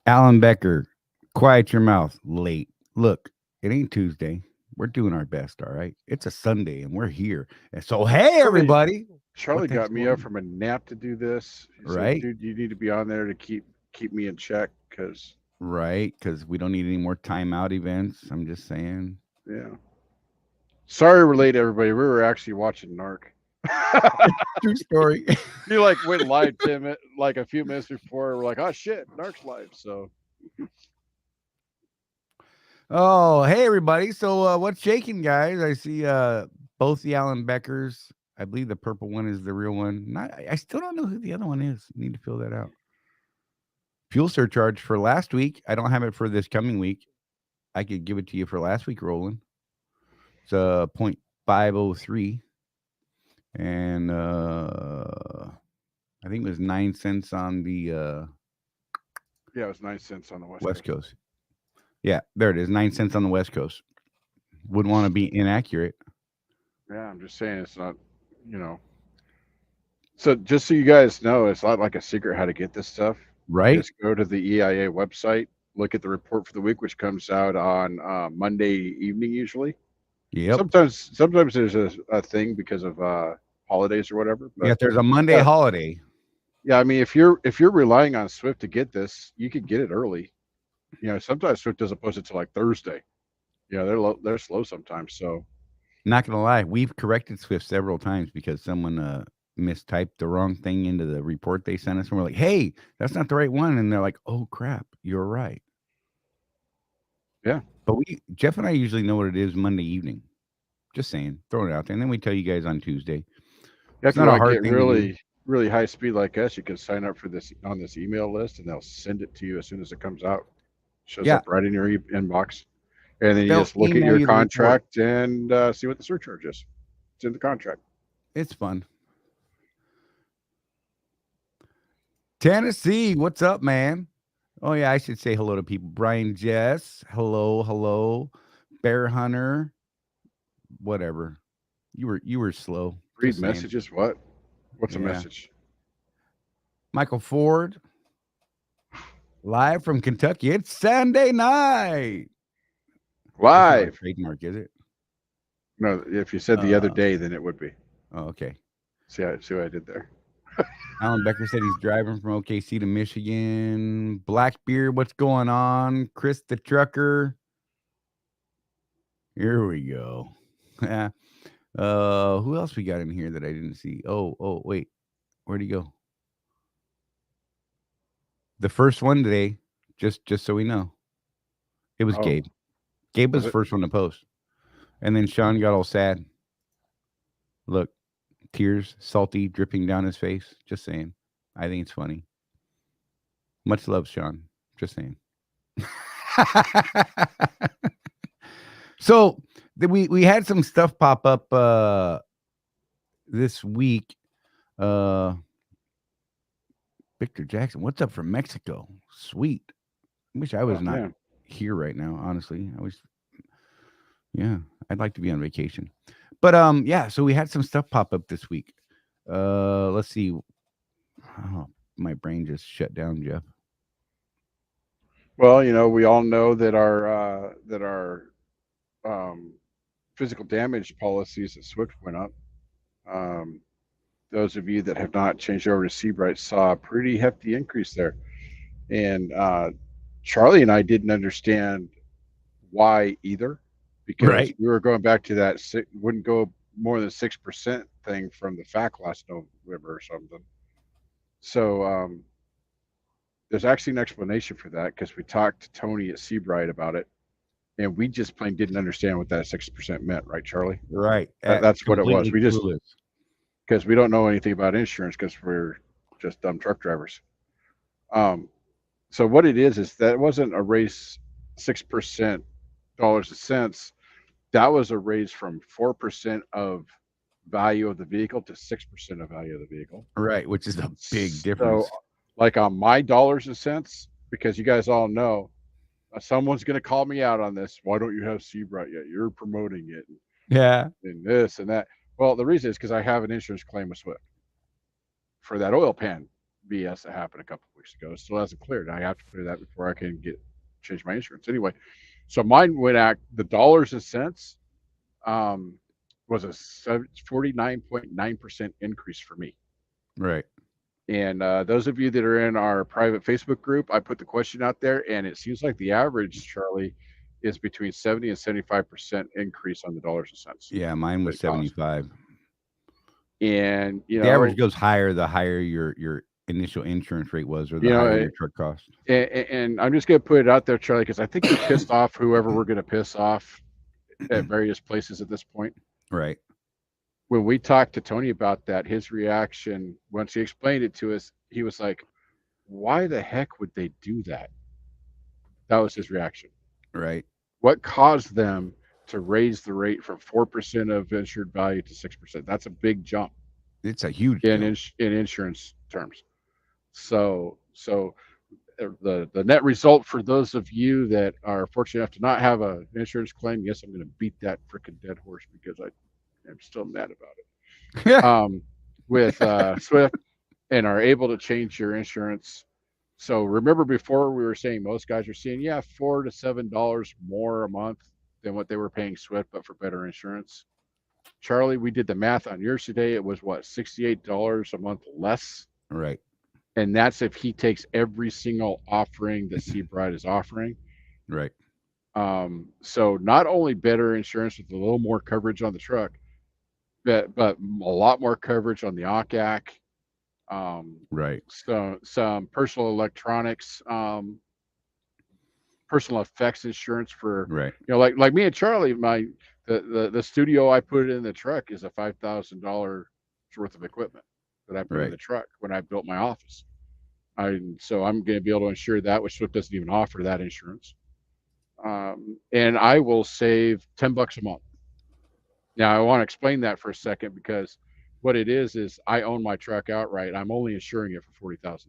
Alan Becker, quiet your mouth. Late. Look, it ain't Tuesday. We're doing our best, all right? It's a Sunday and we're here. And so, hey, Charlie everybody. What Charlie the heck's got me going up on? from a nap to do this. He said, Right? "Dude, you need to be on there to keep me in check." Because Right? Because we don't need any more timeout events. I'm just saying. yeah, sorry we're late, everybody. We were actually watching Narc. True story. You like went live 10 minutes, like a few minutes before. We're like, oh shit, Narc's live. So Oh, hey, everybody. So, what's shaking, guys? I see both the Alan Beckers. I believe the purple one is the real one. Not, I still don't know who the other one is. Need to fill that out. Fuel surcharge for last week. I don't have it for this coming week. I could give it to you for last week, Roland. It's 0.503. And I think it was 9 cents on the yeah, it was 9 cents on the West West Coast. Coast. Yeah, there it is. 9 cents on the West Coast. Wouldn't want to be inaccurate, Yeah, I'm just saying it's not, you know. So just so you guys know, it's not like a secret how to get this stuff. You right? just go to the EIA website, look at the report for the week, which comes out on Monday evening usually. Yep. Sometimes there's a thing because of holidays or whatever. Yeah, But if there's a Monday yeah, holiday. yeah. I mean, if you're relying on Swift to get this, you could get it early. You know, sometimes Swift doesn't post it till like Thursday. You know, they're slow sometimes. So Not gonna lie, we've corrected Swift several times because someone mistyped the wrong thing into the report they sent us, and we're like, "Hey, that's not the right one," and they're like, "Oh crap, you're right." yeah, But Jeff and I usually know what it is Monday evening. Just saying, throwing it out there, and then we tell you guys on Tuesday. yeah. It's If you not a want to hard get thing to do. really high speed like us, you can sign up for this on this email list, and they'll send it to you as soon as it comes out. Shows Yeah, up right in your inbox, and then you they'll just look at email your you the report. contract and see what the surcharge is. It's in the contract. It's fun. Tennessee, what's up, man? Oh yeah, I should say hello to people. Brian Jess, hello, hello. Bear Hunter, whatever. You were slow. Read Just saying. messages. What? What's a Yeah. message? Michael Ford, live from Kentucky. It's Sunday night. That's not a Live. trademark, is it? No, if you said the other Uh, day, then it would be. oh, okay. See what I did there. Alan Becker said he's driving from OKC to Michigan. Blackbeard, what's going on? Chris the trucker. Here we go. Yeah. Who else we got in here that I didn't see? Oh, wait. Where'd he go? The first one today, just so we know, it was Oh, Gabe. Gabe was was the it? first one to post. And then Sean got all sad. Look, tears salty dripping down his face. Just saying. I think it's funny. Much love, Sean. Just saying. So we had some stuff pop up this week. Uh Victor Jackson, what's up from Mexico? Sweet. I wish I was Oh not man. here right now, honestly. I was yeah, I'd like to be on vacation. But yeah, so we had some stuff pop up this week. Let's see. Oh, my brain just shut down, Jeff. Well, you know, we all know that our um, physical damage policies at Swift went up. Um, those of you that have not changed over to Seabright saw a pretty hefty increase there, and Charlie and I didn't understand why either, because Right. we were going back to that wouldn't go more than 6% thing from the fact last November or something. So there's actually an explanation for that because we talked to Tony at Seabright about it, and we just plain didn't understand what that 6% meant, right, Charlie? Right. That's what it was. Completely We just clueless. because we don't know anything about insurance because we're just dumb truck drivers. Um, so what it is that it wasn't a raise 6% dollars and cents. That was a raise from 4% of value of the vehicle to 6% of value of the vehicle. Right, which is a big So, difference. like on my dollars and cents, because you guys all know someone's going to call me out on this. Why don't you have Seabright yet? You're promoting it Yeah. and this and that. Well, the reason is because I have an insurance claim with Swift for that oil pan BS that happened a couple of weeks ago. It still hasn't cleared. I have to clear that before I can change my insurance. Anyway, so mine went at the dollars and cents was a 49.9% increase for me. Right. And those of you that are in our private Facebook group, I put the question out there, and it seems like the average, Charlie, is between 70 and 75% increase on the dollars and cents. Yeah, mine was 75. And the average goes higher the higher your initial insurance rate was, or the higher your truck cost. And I'm just gonna put it out there, Charlie, because I think we pissed off whoever we're gonna piss off at various places at this point. Right. When we talked to Tony about that, his reaction, once he explained it to us, he was like, why the heck would they do that? That was his reaction. Right. What caused them to raise the rate from 4% of insured value to 6%? That's a big jump. It's a huge in insurance terms. So the net result for those of you that are fortunate enough to not have an insurance claim, yes, I'm going to beat that freaking dead horse because I am still mad about it. With Swift, and are able to change your insurance. So remember, before we were saying most guys are seeing $4 to $7 more a month than what they were paying Swift, but for better insurance. Charlie, we did the math on yours today. It was what, $68 a month less? Right. And that's if he takes every single offering that Seabright is offering. Right. So not only better insurance with a little more coverage on the truck, but a lot more coverage on the OCAC. Right. So some personal electronics, personal effects insurance for, right. Like me and Charlie, the studio I put in the truck is a $5,000 worth of equipment that I put in the truck when I built my office. So I'm going to be able to insure that, which Swift doesn't even offer that insurance. And I will save $10 a month. Now I want to explain that for a second, because what it is I own my truck outright. I'm only insuring it for $40,000.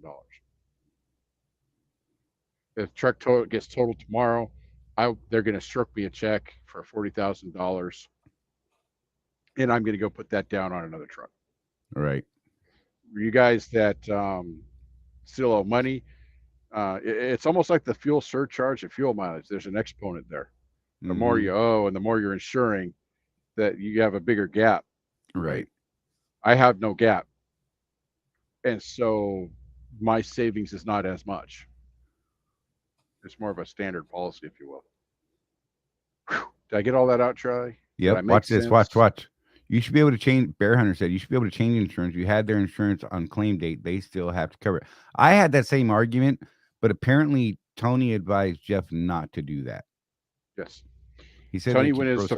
If the truck gets totaled tomorrow, they're going to stroke me a check for $40,000, and I'm going to go put that down on another truck. Right. You guys that still owe money, it's almost like the fuel surcharge and fuel mileage. There's an exponent there. The more you owe and the more you're insuring, that you have a bigger gap. Right. I have no gap, and so my savings is not as much. It's more of a standard policy, if you will. Whew. Did I get all that out, Charlie? Yep. Watch this. Watch. You should be able to change. Bear Hunter said you should be able to change insurance. You had their insurance on claim date. They still have to cover it. I had that same argument, but apparently Tony advised Jeff not to do that. Yes. He said Tony went as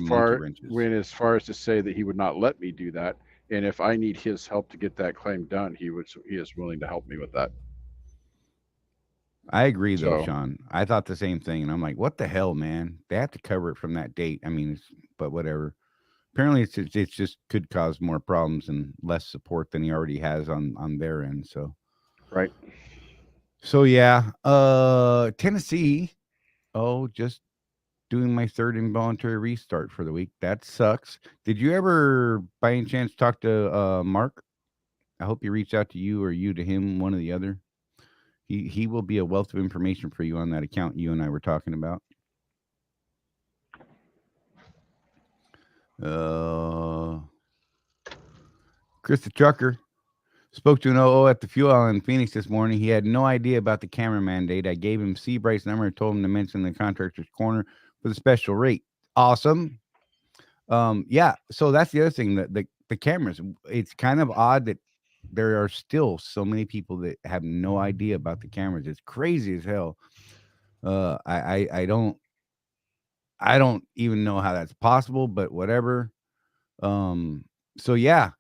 far as to say that he would not let me do that. And if I need his help to get that claim done, he is willing to help me with that. I agree, though, Sean. I thought the same thing, and I'm like, "What the hell, man? They have to cover it from that date." I mean, but whatever. Apparently, it's just could cause more problems and less support than he already has on their end. So, right. So yeah, Tennessee. Oh, just doing my third involuntary restart for the week. That sucks. Did you ever, by any chance, talk to Mark? I hope he reached out to you or you to him, one or the other. He will be a wealth of information for you on that account you and I were talking about. Chris the trucker spoke to an OO at the fuel island in Phoenix this morning. He had no idea about the camera mandate. I gave him Seabright's number and told him to mention the Contractors Corner for the special rate. Awesome. Yeah. So that's the other thing, that the cameras. It's kind of odd that there are still so many people that have no idea about the cameras. It's crazy as hell. I don't even know how that's possible, but whatever. So yeah,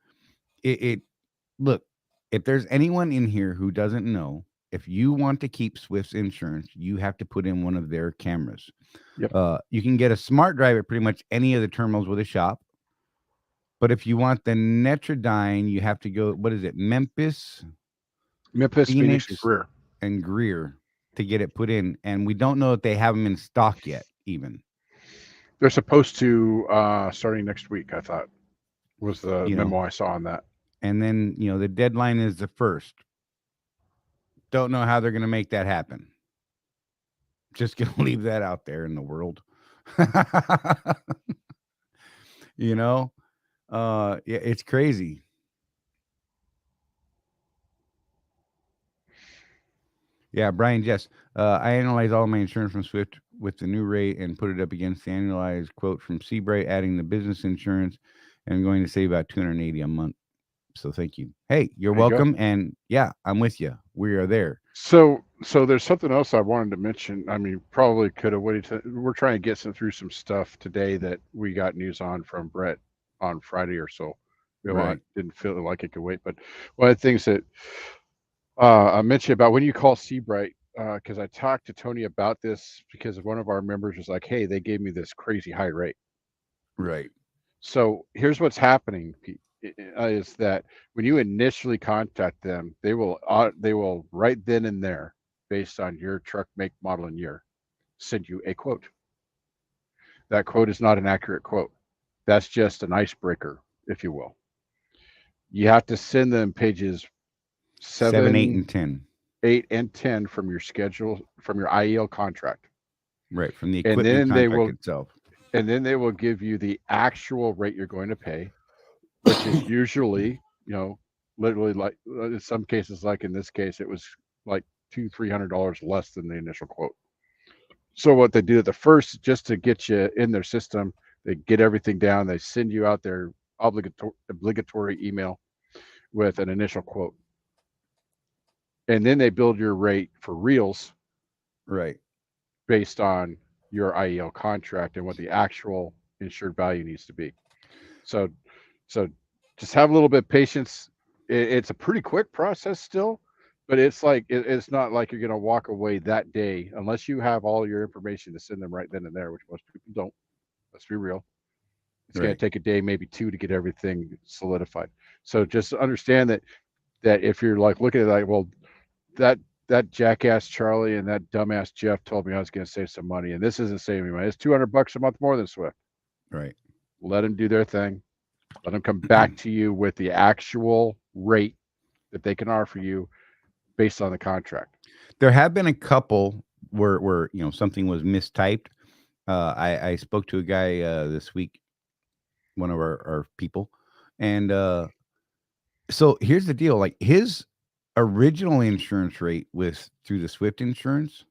look, if there's anyone in here who doesn't know, if you want to keep Swift's insurance, you have to put in one of their cameras. Yep. You can get a smart drive at pretty much any of the terminals with a shop. But if you want the Netrodyne, you have to go, what is it? Memphis, Phoenix, and Greer to get it put in. And we don't know if they have them in stock yet, even. They're supposed to, starting next week, I thought, was the memo I saw on that. And then, the deadline is the 1st. Don't know how they're going to make that happen. Just going to leave that out there in the world. you know, yeah, it's crazy. Yeah, Brian, yes. I analyzed all my insurance from Swift with the new rate and put it up against the annualized quote from Seabright, adding the business insurance, and I'm going to save about 280 a month. So thank you. Hey, you're There you go. welcome. And yeah, I'm with you. We are there. So there's something else I wanted to mention. I mean, probably could have waited. We're trying to get through some stuff today that we got news on from Brett on Friday or so. I Right. didn't feel like it could wait, but one of the things that I mentioned about when you call Seabright, because I talked to Tony about this because one of our members was like, "Hey, they gave me this crazy high rate." Right. So here's what's happening, is that when you initially contact them, they will right then and there, based on your truck make, model, and year, send you a quote. That quote is not an accurate quote. That's just an icebreaker, if you will. You have to send them pages 7, 8, 7, and 10. 8, and 10 from your schedule, from your IEL contract, Right. From the and equipment then they contract will itself. and then they will give you the actual rate you're going to pay, which is usually, literally, like in some cases, like in this case, it was like $200-300 less than the initial quote. So what they do at the first, just to get you in their system, they get everything down. They send you out their obligatory email with an initial quote, and then they build your rate for reals Right. based on your IEL contract and what the actual insured value needs to be. So, so just have a little bit of patience. It's a pretty quick process still, but it's not like you're going to walk away that day unless you have all your information to send them right then and there, which most people don't. Let's be real. It's going to Right. take a day, maybe two, to get everything solidified. So just understand that if you're like looking at it like, well, that that jackass Charley and that dumbass Jeff told me I was going to save some money, and this isn't saving me money. It's $200 a month more than Swift. Right. Let them do their thing. Let them come back to you with the actual rate that they can offer you based on the contract. There have been a couple where something was mistyped. I spoke to a guy this week, one of our people, and so here's the deal: like his original insurance rate with through the Swift insurance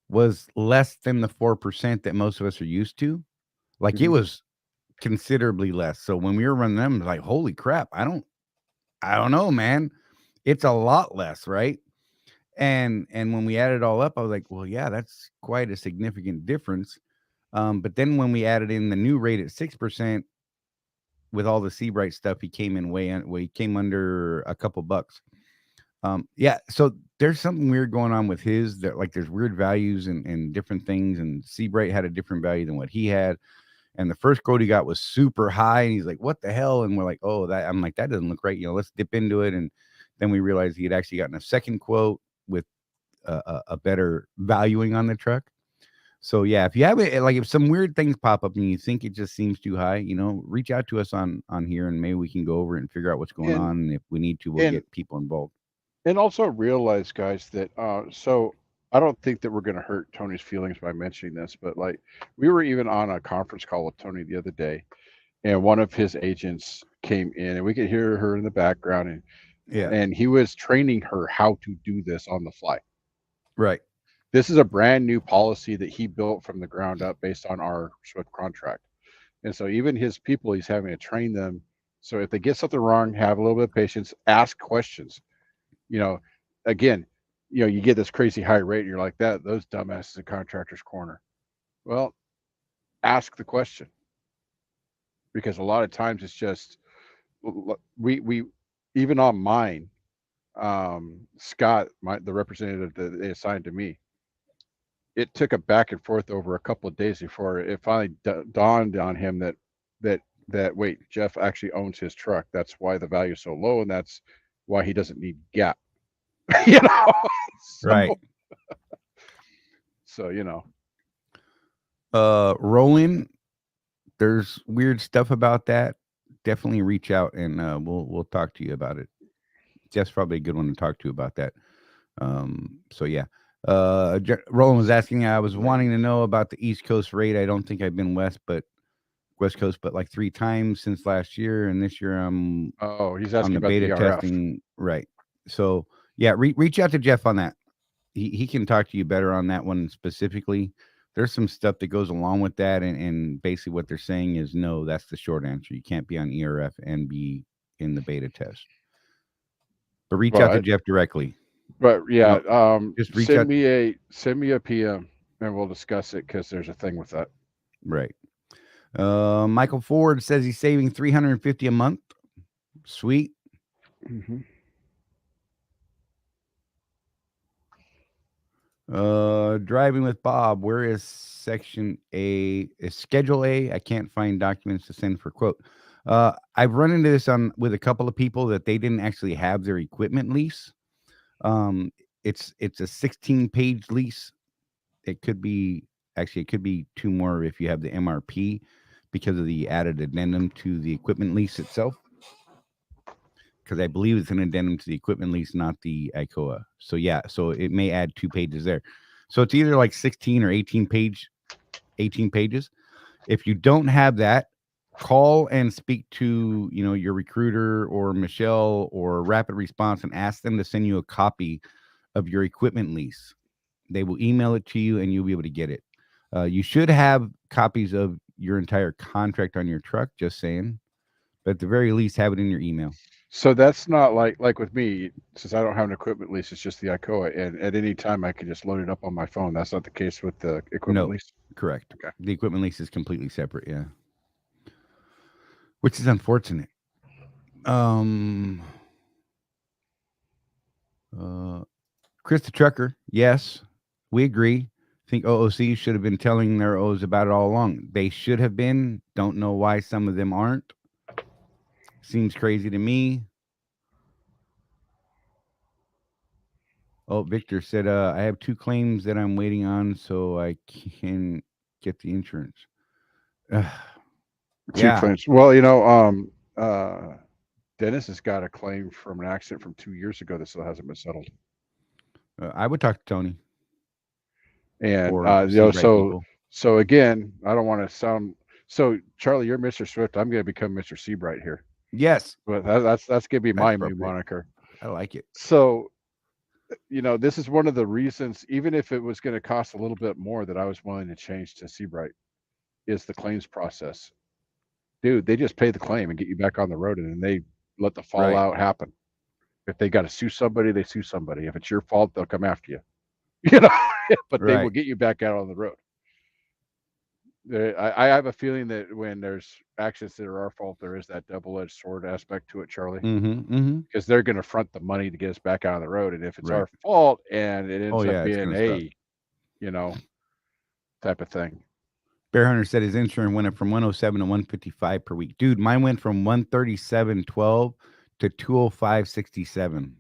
was less than the 4% that most of us are used to. Like it Mm-hmm. was considerably less. So when we were running them, like holy crap, I don't know, man. It's a lot less, right? And when we added it all up, I was like, well, yeah, that's quite a significant difference. But then when we added in the new rate at 6% with all the Seabright stuff, he came in he came under a couple bucks. Yeah, so there's something weird going on with his that like there's weird values and different things, and Seabright had a different value than what he had. And the first quote he got was super high, and he's like, "What the hell?" And we're like, "Oh, that." I'm like, "That doesn't look right." Let's dip into it, and then we realized he had actually gotten a second quote with a better valuing on the truck. So yeah, if you have it, like if some weird things pop up and you think it just seems too high, reach out to us on here, and maybe we can go over it and figure out what's going And on. And if we need to, we'll and get people involved. and also realize, guys, that so I don't think that we're going to hurt Tony's feelings by mentioning this, but like we were even on a conference call with Tony the other day, and one of his agents came in, and we could hear her in the background, and Yeah, and he was training her how to do this on the fly. right, This is a brand new policy that he built from the ground up based on our Swift contract. And so even his people, he's having to train them. So if they get something wrong, have a little bit of patience, ask questions. You know, again, you get this crazy high rate, and you're like, those dumbasses at Contractors Corner. Well, ask the question, because a lot of times it's just we even on mine, Scott, the representative that they assigned to me, it took a back and forth over a couple of days before it finally dawned on him that wait, Jeff actually owns his truck. That's why the value is so low, and that's why he doesn't need gap. you know, right. so so. Roland, there's weird stuff about that. Definitely reach out and we'll talk to you about it. Jeff's probably a good one to talk to about that. So yeah. Roland was asking, I was wanting to know about the East Coast rate. I don't think I've been West Coast, but like 3 times since last year, and this year I'm Oh, he's on asking the about the beta ERF. testing. Right. So yeah, reach out to Jeff on that. He can talk to you better on that one specifically. There's some stuff that goes along with that, and basically what they're saying is no. That's the short answer. You can't be on ERF and be in the beta test. But reach out to But Jeff directly. yeah, No, just reach send out. me a PM and we'll discuss it because there's a thing with that. Right. Michael Ford says he's saving $350 a month. Sweet. Mm-hmm. Driving with Bob. Where is section A? Is Schedule A? I can't find documents to send for quote. I've run into this on with a couple of people that they didn't actually have their equipment lease. Um, it's a 16-page lease. It could be two more if you have the MRP because of the added addendum to the equipment lease itself. Because I believe it's an addendum to the equipment lease, not the ICOA. So yeah, so it may add 2 pages there. So it's either like 16 or 18 pages. If you don't have that, call and speak to your recruiter or Michelle or Rapid Response and ask them to send you a copy of your equipment lease. They will email it to you and you'll be able to get it. You should have copies of your entire contract on your truck, just saying. But at the very least, have it in your email. So that's not like with me, since I don't have an equipment lease, it's just the ICOA, and at any time I can just load it up on my phone. That's not the case with the equipment No, lease. correct. Okay. The equipment lease is completely separate, yeah. Which is unfortunate. Chris the Trucker, yes, we agree. Think OOC should have been telling their O's about it all along. They should have been. Don't know why some of them aren't. Seems crazy to me. Oh, Victor said, I have 2 claims that I'm waiting on so I can get the insurance. Two Yeah, claims. Well, Dennis has got a claim from an accident from 2 years ago that still hasn't been settled. I would talk to Tony And or Seabright so people. again, I don't want to sound so. Charlie, you're Mr. Swift. I'm going to become Mr. Seabright here, Yes, but that's going to be that's my new appropriate. moniker. I like it. So this is one of the reasons, even if it was going to cost a little bit more, that I was willing to change to Seabright, is the claims process. Dude, they just pay the claim and get you back on the road, and then they let the fallout happen. If they got to sue somebody, they sue somebody. If it's your fault, they'll come after you. But they will get you back out on the road. I have a feeling that when there's accidents that are our fault, there is that double-edged sword aspect to it, Charlie. Because they're going to front the money to get us back out on the road, and if it's our fault and it ends up being type of thing. Bear Hunter said his insurance went up from 107 to 155 per week. Dude, mine went from 137.12 to 205.67.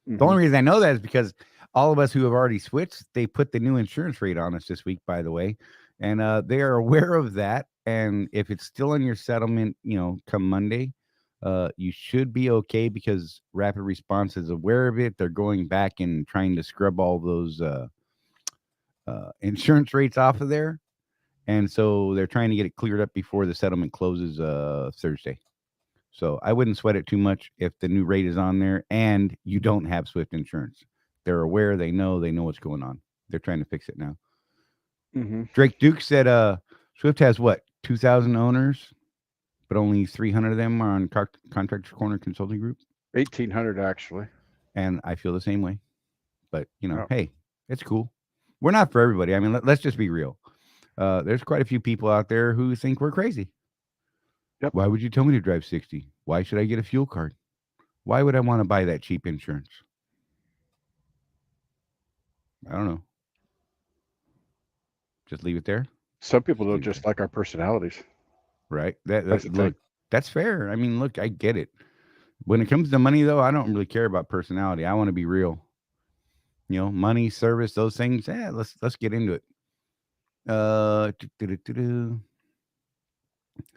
The only reason I know that is because all of us who have already switched, they put the new insurance rate on us this week, by the way. And they are aware of that. And if it's still in your settlement, come Monday, you should be okay because Rapid Response is aware of it. They're going back and trying to scrub all those insurance rates off of there. And so they're trying to get it cleared up before the settlement closes Thursday. So I wouldn't sweat it too much if the new rate is on there and you don't have Swift insurance. They're aware. They know what's going on. They're trying to fix it now. Drake Duke said Swift has what, 2,000 owners, but only 300 of them are on Contractors Corner Consulting Group? 1,800 actually. And I feel the same way. But, hey, it's cool. We're not for everybody. I mean, let's just be real. There's quite a few people out there who think we're crazy. Yep. Why would you tell me to drive 60? Why should I get a fuel card? Why would I want to buy that cheap insurance? I don't know. Just leave it there. Some people don't just like our personalities. Right. That's fair. I mean, look, I get it. When it comes to money, though, I don't really care about personality. I want to be real. Money, service, those things. Let's get into it.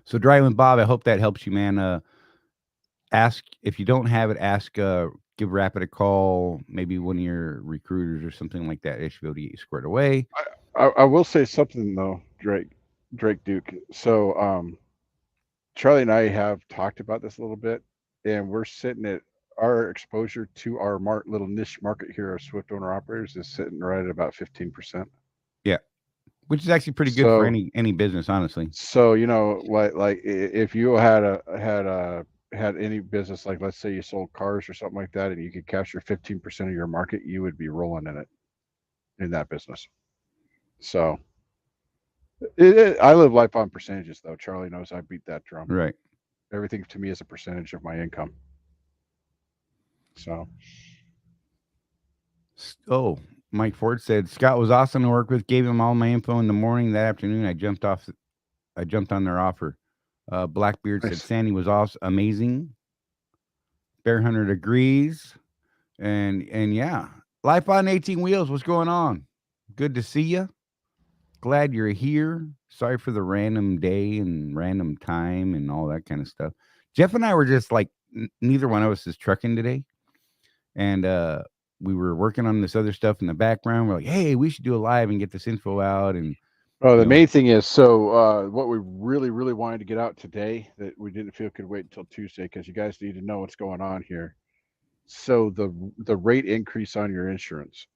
So driving with Bob, I hope that helps you, man. Ask if you don't have it. Ask get give Rapid a call, maybe one of your recruiters or something like that. They should be able to get you squared away. I will say something though, Drake Duke. So Charlie and I have talked about this a little bit, and we're sitting at our exposure to our little niche market here of Swift owner operators is sitting right at about 15%. Yeah, which is actually pretty good for So any business, honestly. so like if you had any business, like let's say you sold cars or something like that, and you could capture 15% of your market, you would be rolling in that business. So I live life on percentages, though. Charlie knows I beat that drum. Right. Everything to me is a percentage of my income. So, Oh, Mike Ford said Scott was awesome to work with. Gave him all my info in the morning. That afternoon, I jumped on their offer. Blackbeard said nice. Sandy was awesome, amazing. Bear Hunter agrees, and yeah, life on 18 wheels. What's going on? Good to see you. Glad you're here. Sorry for the random day and random time and all that kind of stuff. Jeff and I were just like, neither one of us is trucking today. And we were working on this other stuff in the background. We're like, hey, we should do a live and get this info out. And Oh, the main thing is, so what we really, really wanted to get out today that we didn't feel could wait until Tuesday, because you guys need to know what's going on here. So the rate increase on your insurance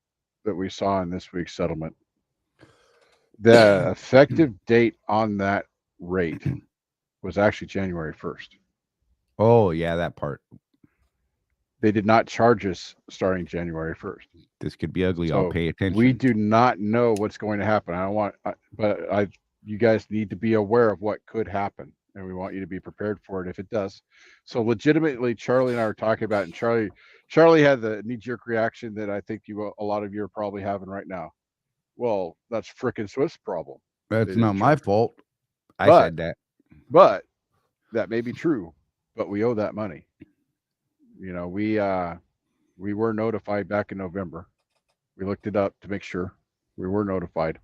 that we saw in this week's settlement, the effective date on that rate was actually January 1st. Oh, yeah, that part. They did not charge us starting January 1st. This could be ugly. So I'll pay attention. we do not know what's going to happen. You guys need to be aware of what could happen, and we want you to be prepared for it if it does. So legitimately, Charlie and I were talking about it, and Charlie had the knee-jerk reaction that I think a lot of you are probably having right now. Well, that's frickin' Swift's problem. That's not my fault. I said that. But that may be true, but we owe that money. You know, we were notified back in November. We looked it up to make sure we were notified.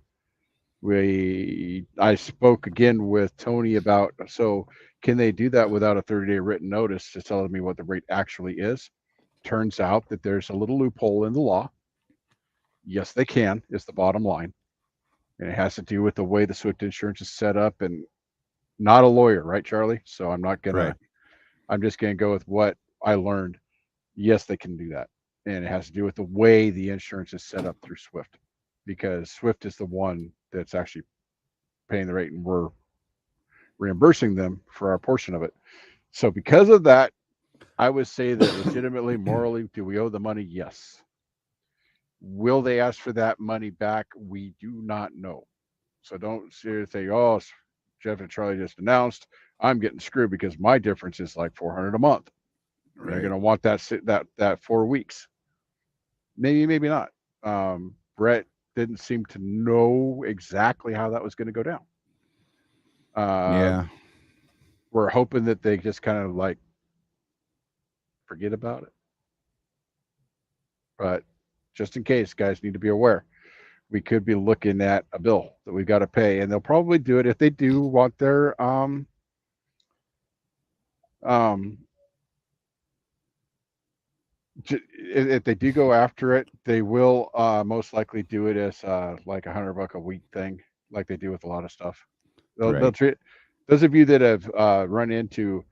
I spoke again with Tony about, so can they do that without a 30-day written notice to tell me what the rate actually is? Turns out that there's a little loophole in the law. Yes, they can, is the bottom line. And it has to do with the way the Swift insurance is set up, and not a lawyer, right, Charlie? So I'm not going to, I'm just going to go with what I learned. Yes, they can do that. And it has to do with the way the insurance is set up through Swift, because Swift is the one that's actually paying the rate, and we're reimbursing them for our portion of it. So because of that, I would say that legitimately, morally, do we owe the money? Yes. Will they ask for that money back? We do not know. So don't say, oh, Jeff and Charlie just announced I'm getting screwed because my difference is like $400 a month. Right. They're going to want that 4 weeks. Maybe, maybe not. Brett didn't seem to know exactly how that was going to go down. Yeah. We're hoping that they just kind of like forget about it. But just in case, guys need to be aware. We could be looking at a bill that we've got to pay, and they'll probably do it if they do want their if they do go after it, they will most likely do it as like $100 a week thing, like they do with a lot of stuff. They'll treat those of you that have run into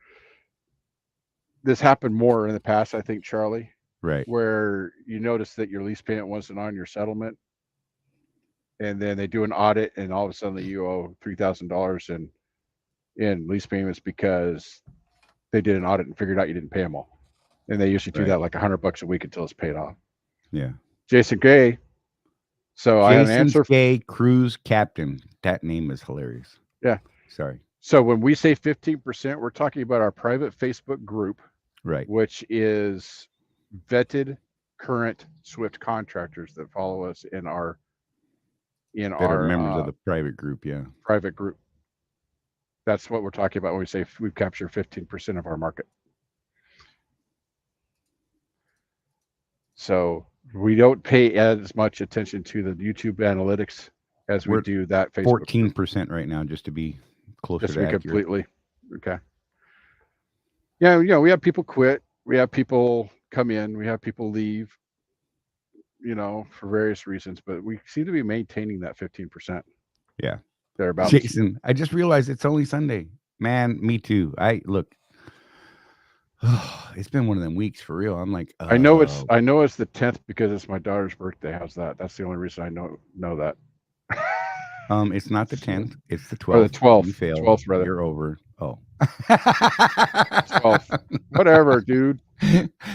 this happened more in the past, I think, Charlie. Right. Where you notice that your lease payment wasn't on your settlement, and then they do an audit, and all of a sudden you owe $3,000 in lease payments because they did an audit and figured out you didn't pay them all. And they usually do that like $100 a week until it's paid off. Yeah. Jason Gay. So I have an answer. Gay Cruise Captain. That name is hilarious. Yeah. Sorry. So when we say 15%, we're talking about our private Facebook group, right? Which is vetted current Swift contractors that follow us in our members of the private group. Yeah. Private group. That's what we're talking about when we say we've captured 15% of our market. So we don't pay as much attention to the YouTube analytics as we do that Facebook. 14% right now, just to be closer to accurate. Completely. Okay. Yeah, we have people quit. We have people come in, we have people leave, for various reasons, but we seem to be maintaining that 15% Yeah. thereabouts. Jason, I just realized it's only Sunday. Man, me too. I look, it's been one of them weeks for real. I'm like, I know it's the 10th because it's my daughter's birthday. How's that? That's the only reason I know that. it's not the 10th, it's the Or the 12th. You 12th, failed. 12th rather. You're over. Oh. 12th. Whatever, dude.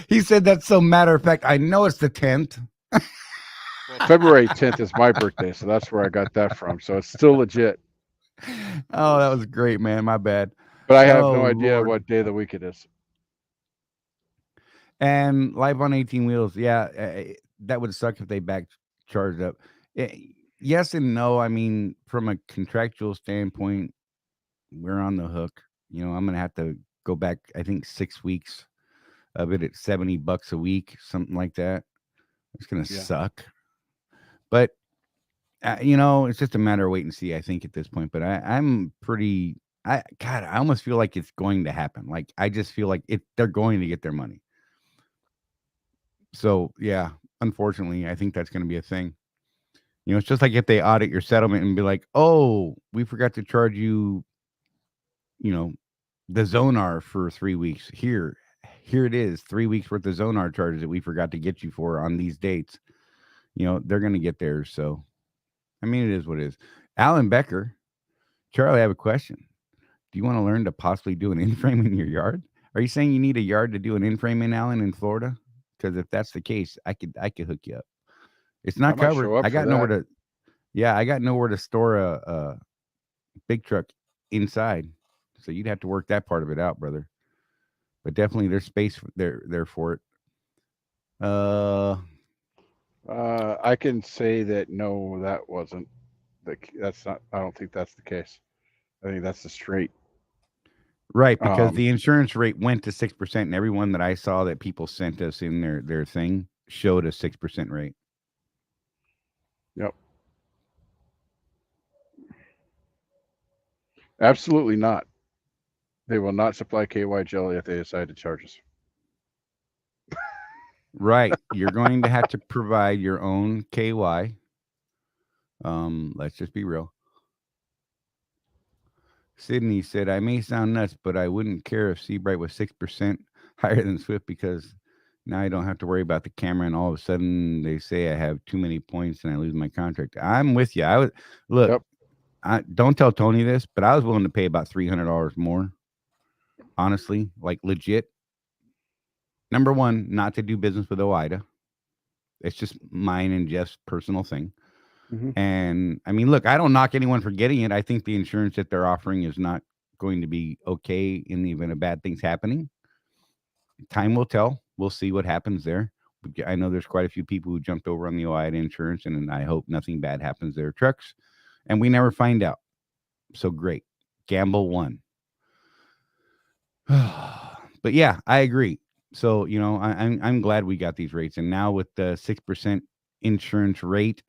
He said that's so matter of fact. I know it's the 10th. Well, February 10th is my birthday, so that's where I got that from. So it's still legit. Oh, that was great, man. My bad. But I have Oh, no idea Lord. what day of the week it is. And life on 18 wheels. Yeah, that would suck if they back charged up. Yes and no. I mean, from a contractual standpoint, we're on the hook. I'm going to have to go back, I think 6 weeks of it at $70 a week, something like that. It's going to Yeah. suck. But, it's just a matter of wait and see, I think, at this point. But I'm pretty, God, I almost feel like it's going to happen. Like, I just feel like they're going to get their money. So, yeah, unfortunately, I think that's going to be a thing. It's just like if they audit your settlement and be like, oh, we forgot to charge you, the Zonar for 3 weeks. Here it is, 3 weeks worth of Zonar charges that we forgot to get you for on these dates. They're going to get theirs. So, I mean, it is what it is. Alan Becker, Charlie, I have a question. Do you want to learn to possibly do an in-frame in your yard? Are you saying you need a yard to do an in-frame in, Alan, in Florida? Because if that's the case, I could hook you up. It's not I might covered. show up I got for nowhere that. to. Yeah, I got nowhere to store a big truck inside, so you'd have to work that part of it out, brother. But definitely, there's space there for it. I can say that no, that wasn't. That's not. I don't think that's the case. I think that's the straight. Right, because the insurance rate went to 6%, and everyone that I saw that people sent us in their thing showed a 6% rate. Yep. Absolutely not. They will not supply KY jelly if they decide to charge us. Right, you're going to have to provide your own KY. Let's just be real. Sydney said, I may sound nuts, but I wouldn't care if Seabright was 6% higher than Swift because now I don't have to worry about the camera, and all of a sudden they say I have too many points and I lose my contract. I'm with you. I would look. Yep. I don't tell Tony this, but I was willing to pay about $300 more. Honestly, like legit. Number one, not to do business with OIDA. It's just mine and Jeff's personal thing. Mm-hmm. And I mean, look, I don't knock anyone for getting it. I think the insurance that they're offering is not going to be okay in the event of bad things happening. Time will tell. We'll see what happens there. I know there's quite a few people who jumped over on the OIDA insurance, and I hope nothing bad happens to their trucks. And we never find out. So great. Gamble one. But yeah, I agree. So, I'm glad we got these rates. And now with the 6% insurance rate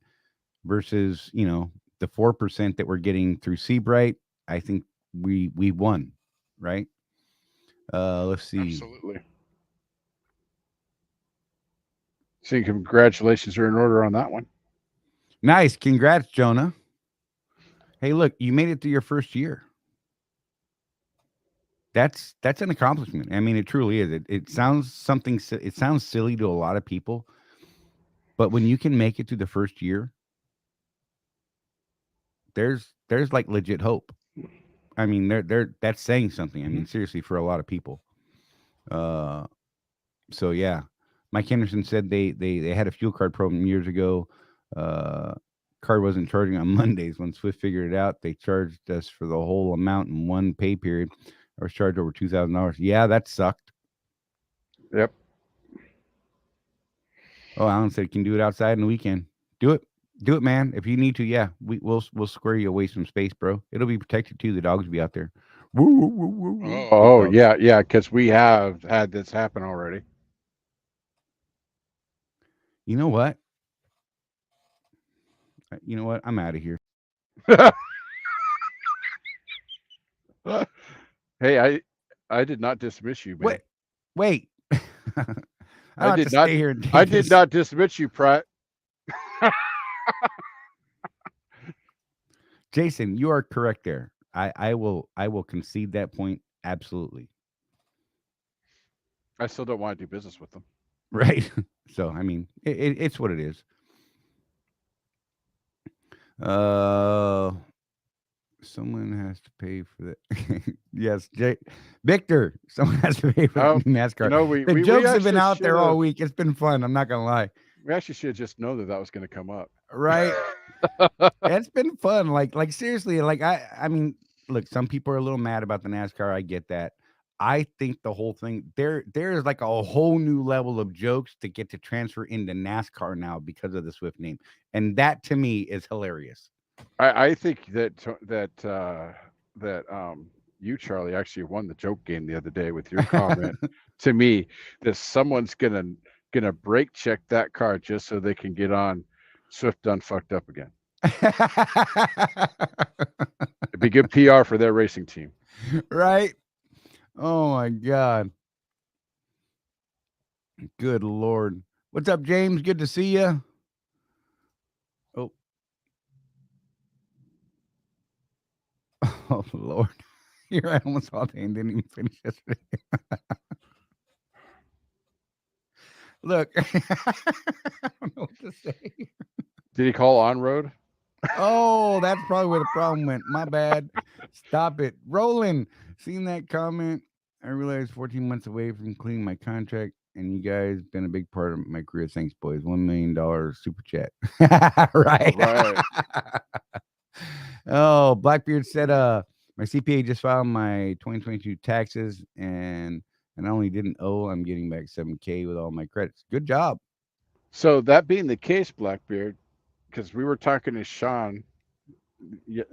versus, the 4% that we're getting through Seabright, I think we won, right? Let's see. Absolutely. So congratulations are in order on that one. Nice. Congrats, Jonah. Hey, look, you made it through your first year. That's an accomplishment. I mean, it truly is. It sounds silly to a lot of people, but when you can make it through the first year, there's like legit hope. I mean, that's saying something. I mean, seriously, for a lot of people. So yeah, Mike Henderson said they had a fuel card problem years ago. Card wasn't charging on Mondays. When Swift figured it out, they charged us for the whole amount in one pay period. I was charged over $2,000. Yeah, that sucked. Yep. Oh, Alan said, "Can do it outside in the weekend. Do it, man. If you need to, yeah, we'll square you away some space, bro. It'll be protected too. The dogs will be out there. Woo, woo, woo, woo, woo. Oh yeah, because we have had this happen already. You know what? I'm out of here. Hey, I did not dismiss you, man. Wait. I don't have to stay here and take I did this. not dismiss you, Pratt. Jason, you are correct there. I will concede that point absolutely. I still don't want to do business with them. Right. So I mean, it's what it is. Uh, someone has to pay for that. Yes, Victor. Someone has to pay for that Oh, new NASCAR. The we jokes have been actually out should there all have week. It's been fun. I'm not gonna lie. we actually should have just known that was going to come up. Right. It's been fun. Like seriously. Like I mean, look. Some people are a little mad about the NASCAR. I get that. I think the whole thing there is like a whole new level of jokes to get to transfer into NASCAR now because of the Swift name, and that to me is hilarious. I think that you, Charlie, actually won the joke game the other day with your comment to me that someone's gonna brake check that car just so they can get on Swift done fucked up again. It'd be good PR for their racing team. Right? Oh my god. Good lord. What's up, James? Good to see you. Oh. Oh lord. Here I almost saw the and didn't even finish yesterday. Look. I don't know what to say. Did he call on road? Oh, that's probably where the problem went. My bad. Stop it. Roland, seen that comment. I realized 14 months away from cleaning my contract, and you guys been a big part of my career. Thanks, boys. $1 million super chat. Right. Right. Oh, Blackbeard said, my CPA just filed my 2022 taxes, and I only didn't owe, I'm getting back 7K with all my credits. Good job. So that being the case, Blackbeard, because we were talking to Sean,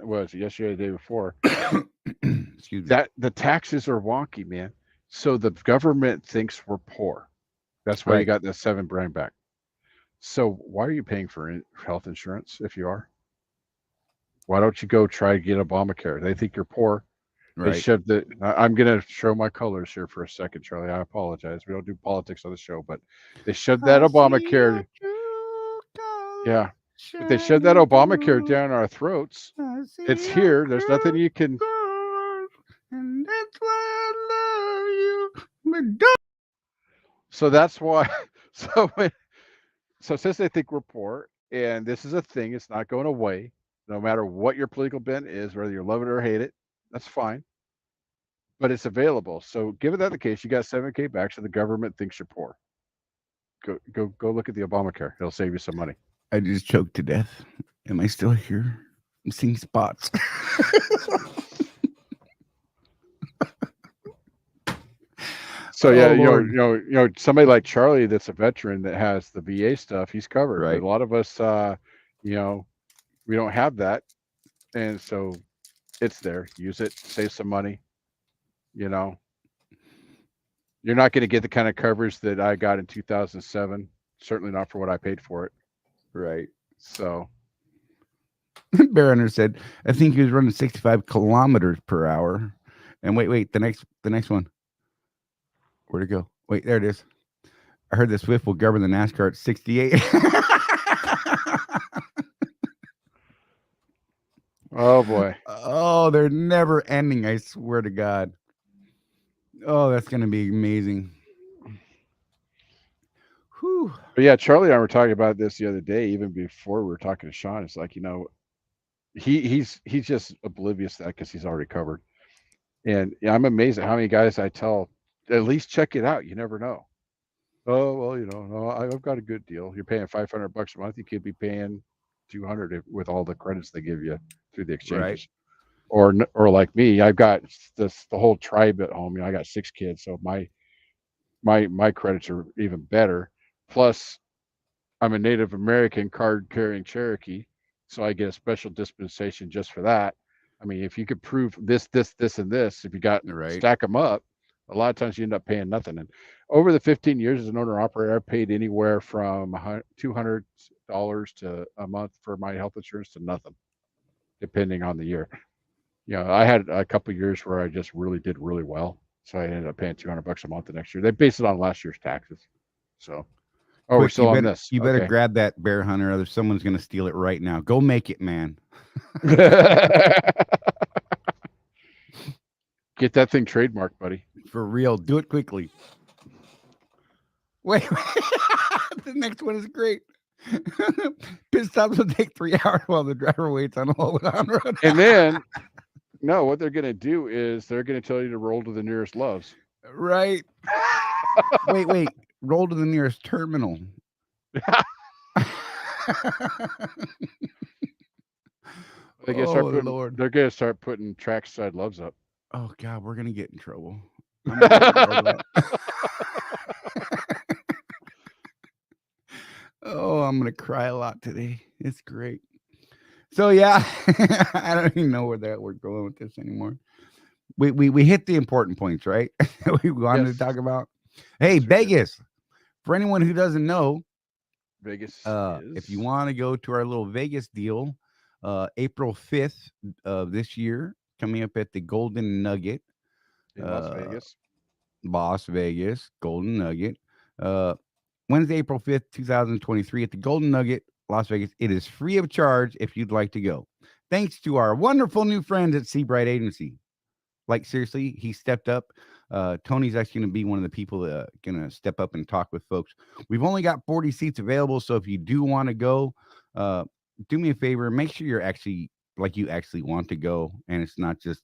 was it yesterday, or the day before, Excuse me. that the taxes are wonky, man. So the government thinks we're poor. That's why you Right. got that $7 back. So why are you paying for health insurance if you are? Why don't you go try to get Obamacare? They think you're poor. They Right. shoved it. I'm going to show my colors here for a second, Charlie. I apologize. We don't do politics on the show, but they shoved that I see your Obamacare. true Yeah. colors But they shoved that shining Obamacare through. down our throats. I see It's your here. There's nothing true you can. colors, and that's why I love you. But don't. So that's why. So so since they think we're poor, and this is a thing, it's not going away. No matter what your political bent is, whether you love it or hate it, that's fine. But it's available. So given that the case, you got 7K back, so the government thinks you're poor. Go look at the Obamacare. It'll save you some money. I just choked to death. Am I still here? I'm seeing spots. So yeah, Oh Lord. somebody like Charlie that's a veteran that has the VA stuff, he's covered. Right. But a lot of us, we don't have that, and so it's there. Use it, save some money. You know, you're not going to get the kind of coverage that I got in 2007. Certainly not for what I paid for it. Right. So Bear Hunter said, I think he was running 65 kilometers per hour. And wait, the next one. Where'd it go? Wait, there it is. I heard the Swift will govern the NASCAR at 68. oh boy. Oh, they're never ending. I swear to God. Oh, that's going to be amazing. Whew. But yeah, Charlie and I were talking about this the other day, even before we were talking to Sean. It's like, he's just oblivious to that because he's already covered. And I'm amazed at how many guys I tell, at least check it out. You never know. Oh well, no, I've got a good deal. You're paying $500 a month. You could be paying 200 with all the credits they give you through the Right. exchanges. Or like me, I've got the whole tribe at home. I got 6 kids, so my credits are even better. Plus, I'm a Native American card carrying Cherokee, so I get a special dispensation just for that. I mean, if you could prove this, and this, if you got Right. stack them up, a lot of times you end up paying nothing. And over the 15 years as an owner operator, I paid anywhere from $200 to a month for my health insurance to nothing, depending on the year. I had a couple of years where I just really did really well, so I ended up paying $200 a month the next year. They based it on last year's taxes. So, oh, we're Quick, still on this. you better Okay. grab that bear hunter, or someone's gonna steal it right now. Go make it, man. Get that thing trademarked, buddy. For real. Do it quickly. Wait, the next one is great. Pit stops will take 3 hours while the driver waits on road. And then, no, what they're going to do is they're going to tell you to roll to the nearest Loves. Right. Wait. Roll to the nearest terminal. They're going to start putting trackside Loves up. Oh God, we're gonna get in trouble. Oh, I'm gonna cry a lot today. It's great. So yeah, I don't even know where we're going with this anymore. We hit the important points, right? We wanted to talk about. Hey, Vegas. For anyone who doesn't know, Vegas. If you want to go to our little Vegas deal, April 5th of this year, coming up at the Golden Nugget in Las Vegas, Golden Nugget. Wednesday, April 5th, 2023 at the Golden Nugget, Las Vegas. It is free of charge if you'd like to go. Thanks to our wonderful new friends at Seabright Agency. Like, seriously, he stepped up. Tony's actually going to be one of the people that going to step up and talk with folks. We've only got 40 seats available, so if you do want to go, do me a favor. Make sure you're actually, you actually want to go, and it's not just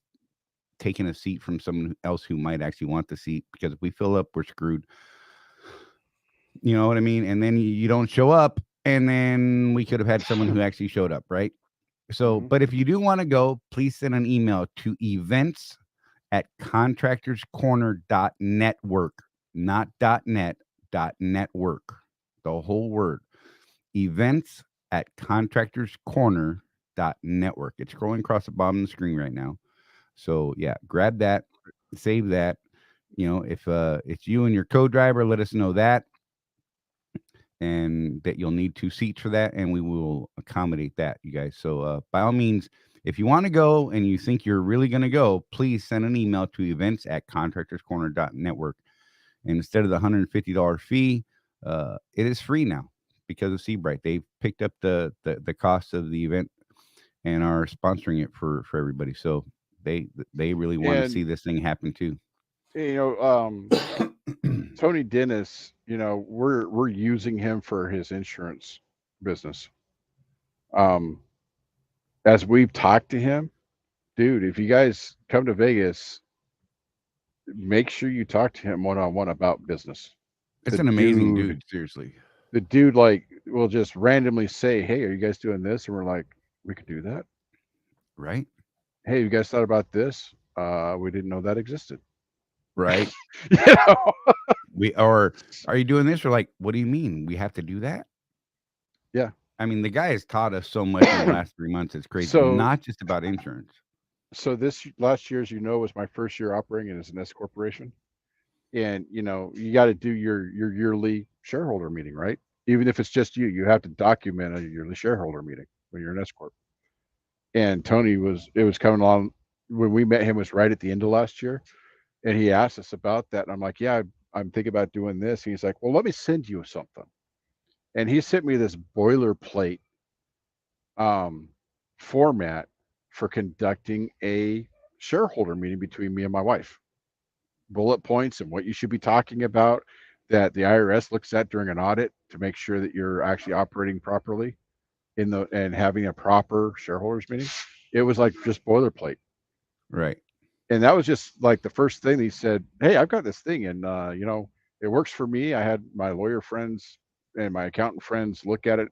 taking a seat from someone else who might actually want the seat, because if we fill up, we're screwed. You know what I mean? And then you don't show up, and then we could have had someone who actually showed up, right? So, but if you do want to go, please send an email to events@contractorscorner.network, not .net, .network, the whole word. Events@contractorscorner.network. It's scrolling across the bottom of the screen right now. So yeah, grab that, save that. You know, if it's you and your co-driver, let us know that, and that you'll need 2 seats for that, and we will accommodate that, you guys. So by all means, if you want to go and you think you're really going to go, please send an email to events@contractorscorner.network. And instead of the $150 fee, it is free now because of Seabright. They've picked up the cost of the event and are sponsoring it for everybody. So they really want to see this thing happen too. You know, Tony Dennis, you know, we're using him for his insurance business. As we've talked to him, dude, if you guys come to Vegas, make sure you talk to him one-on-one about business. It's an amazing dude, seriously. The dude will just randomly say, "Hey, are you guys doing this?" And we're like, "We could do that." Right. Hey, you guys thought about this? We didn't know that existed. Right. You know? Are you doing this? Or like, what do you mean? We have to do that? Yeah. I mean, the guy has taught us so much in the last 3 months. It's crazy. So, not just about insurance. So this last year, as you know, was my first year operating as an S corporation. And, you know, you got to do your yearly shareholder meeting, right? Even if it's just you have to document a yearly shareholder meeting when you're an S corp. And Tony it was coming along when we met him was right at the end of last year. And he asked us about that. And I'm like, yeah, I'm thinking about doing this. And he's like, well, let me send you something. And he sent me this boilerplate format for conducting a shareholder meeting between me and my wife. Bullet points and what you should be talking about that the IRS looks at during an audit to make sure that you're actually operating properly and having a proper shareholders meeting. It was like just boilerplate. Right. And that was just like the first thing he said, hey, I've got this thing and, you know, it works for me. I had my lawyer friends and my accountant friends look at it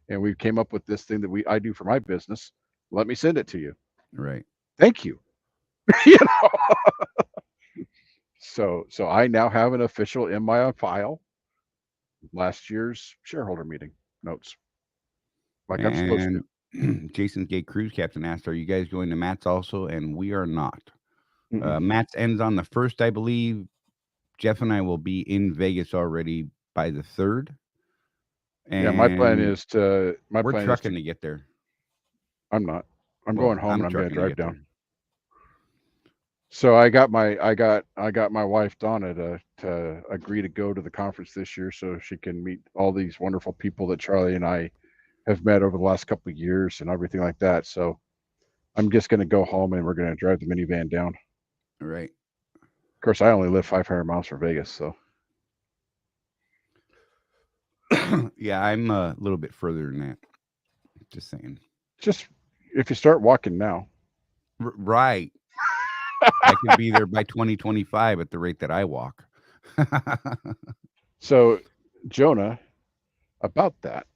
and we came up with this thing that I do for my business. Let me send it to you. Right. Thank you. You know? So I now have an official in my file last year's shareholder meeting notes. Like I'm supposed to. Jason's Gay Cruise Captain asked, are you guys going to Matt's also? And we are not. Matt's ends on the 1st, I believe. Jeff and I will be in Vegas already by the 3rd. And yeah, my plan is to. We're trucking to get there. I'm not. I'm going home and I'm going to drive down. So I got my wife Donna to agree to go to the conference this year so she can meet all these wonderful people that Charlie and I have met over the last couple of years and everything like that. So I'm just going to go home and we're going to drive the minivan down. Right. Of course, I only live 500 miles from Vegas, so Yeah, I'm a little bit further than that. Just saying. just if you start walking now, Right. I could be there by 2025 at the rate that I walk. so Jonah, about that,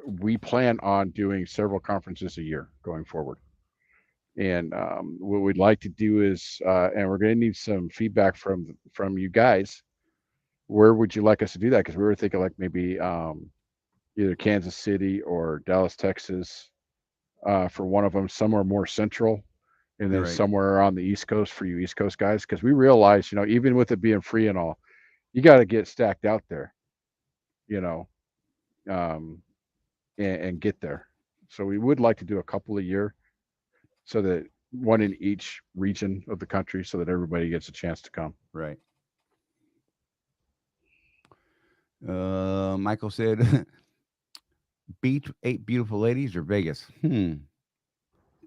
we plan on doing several conferences a year going forward. And what we'd like to do is, and we're going to need some feedback from you guys. Where would you like us to do that? Because we were thinking like maybe either Kansas City or Dallas, Texas, for one of them, somewhere more central, and then Right. somewhere on the East Coast for you East Coast guys. Because we realize, even with it being free and all, you got to get stacked out there, you know, um, and get there. So we would like to do a couple a year, so that one in each region of the country, so that everybody gets a chance to come. Right. Michael said, "Beach, 8 beautiful ladies, or Vegas."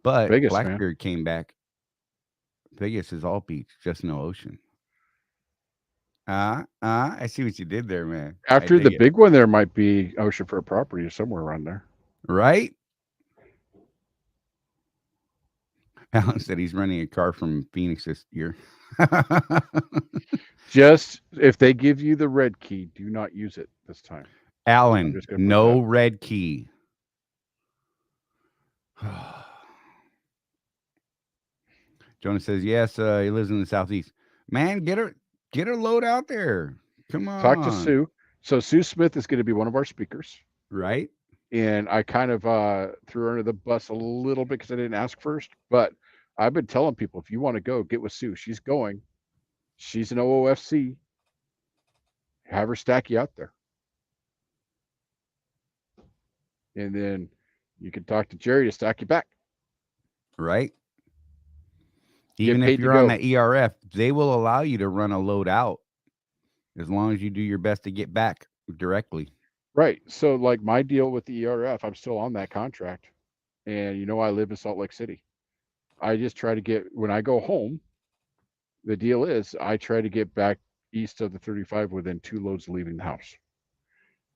But Vegas, man. Blackbeard came back. Vegas is all beach, just no ocean. I see what you did there, man. I After the dig it. big one, there might be oceanfront property somewhere around there. Right? Alan said he's renting a car from Phoenix this year. Just if they give you the red key, do not use it this time. I'm Alan, just going to put no that. red key. Jonas says yes. He lives in the southeast. Man, get her load out there. Come Talk to on, Sue. So Sue Smith is going to be one of our speakers. right? And I kind of threw her under the bus a little bit because I didn't ask first. But I've been telling people, if you want to go, get with Sue. She's going. She's an OOFC. Have her stack you out there. And then you can talk to Jerry to stack you back. Right. Get Even if paid to you're on go. the ERF, they will allow you to run a load out as long as you do your best to get back directly. Right. So like my deal with the ERF, I'm still on that contract. And I live in Salt Lake City. I just try to get, when I go home, the deal is I try to get back east of the 35 within 2 loads leaving the house.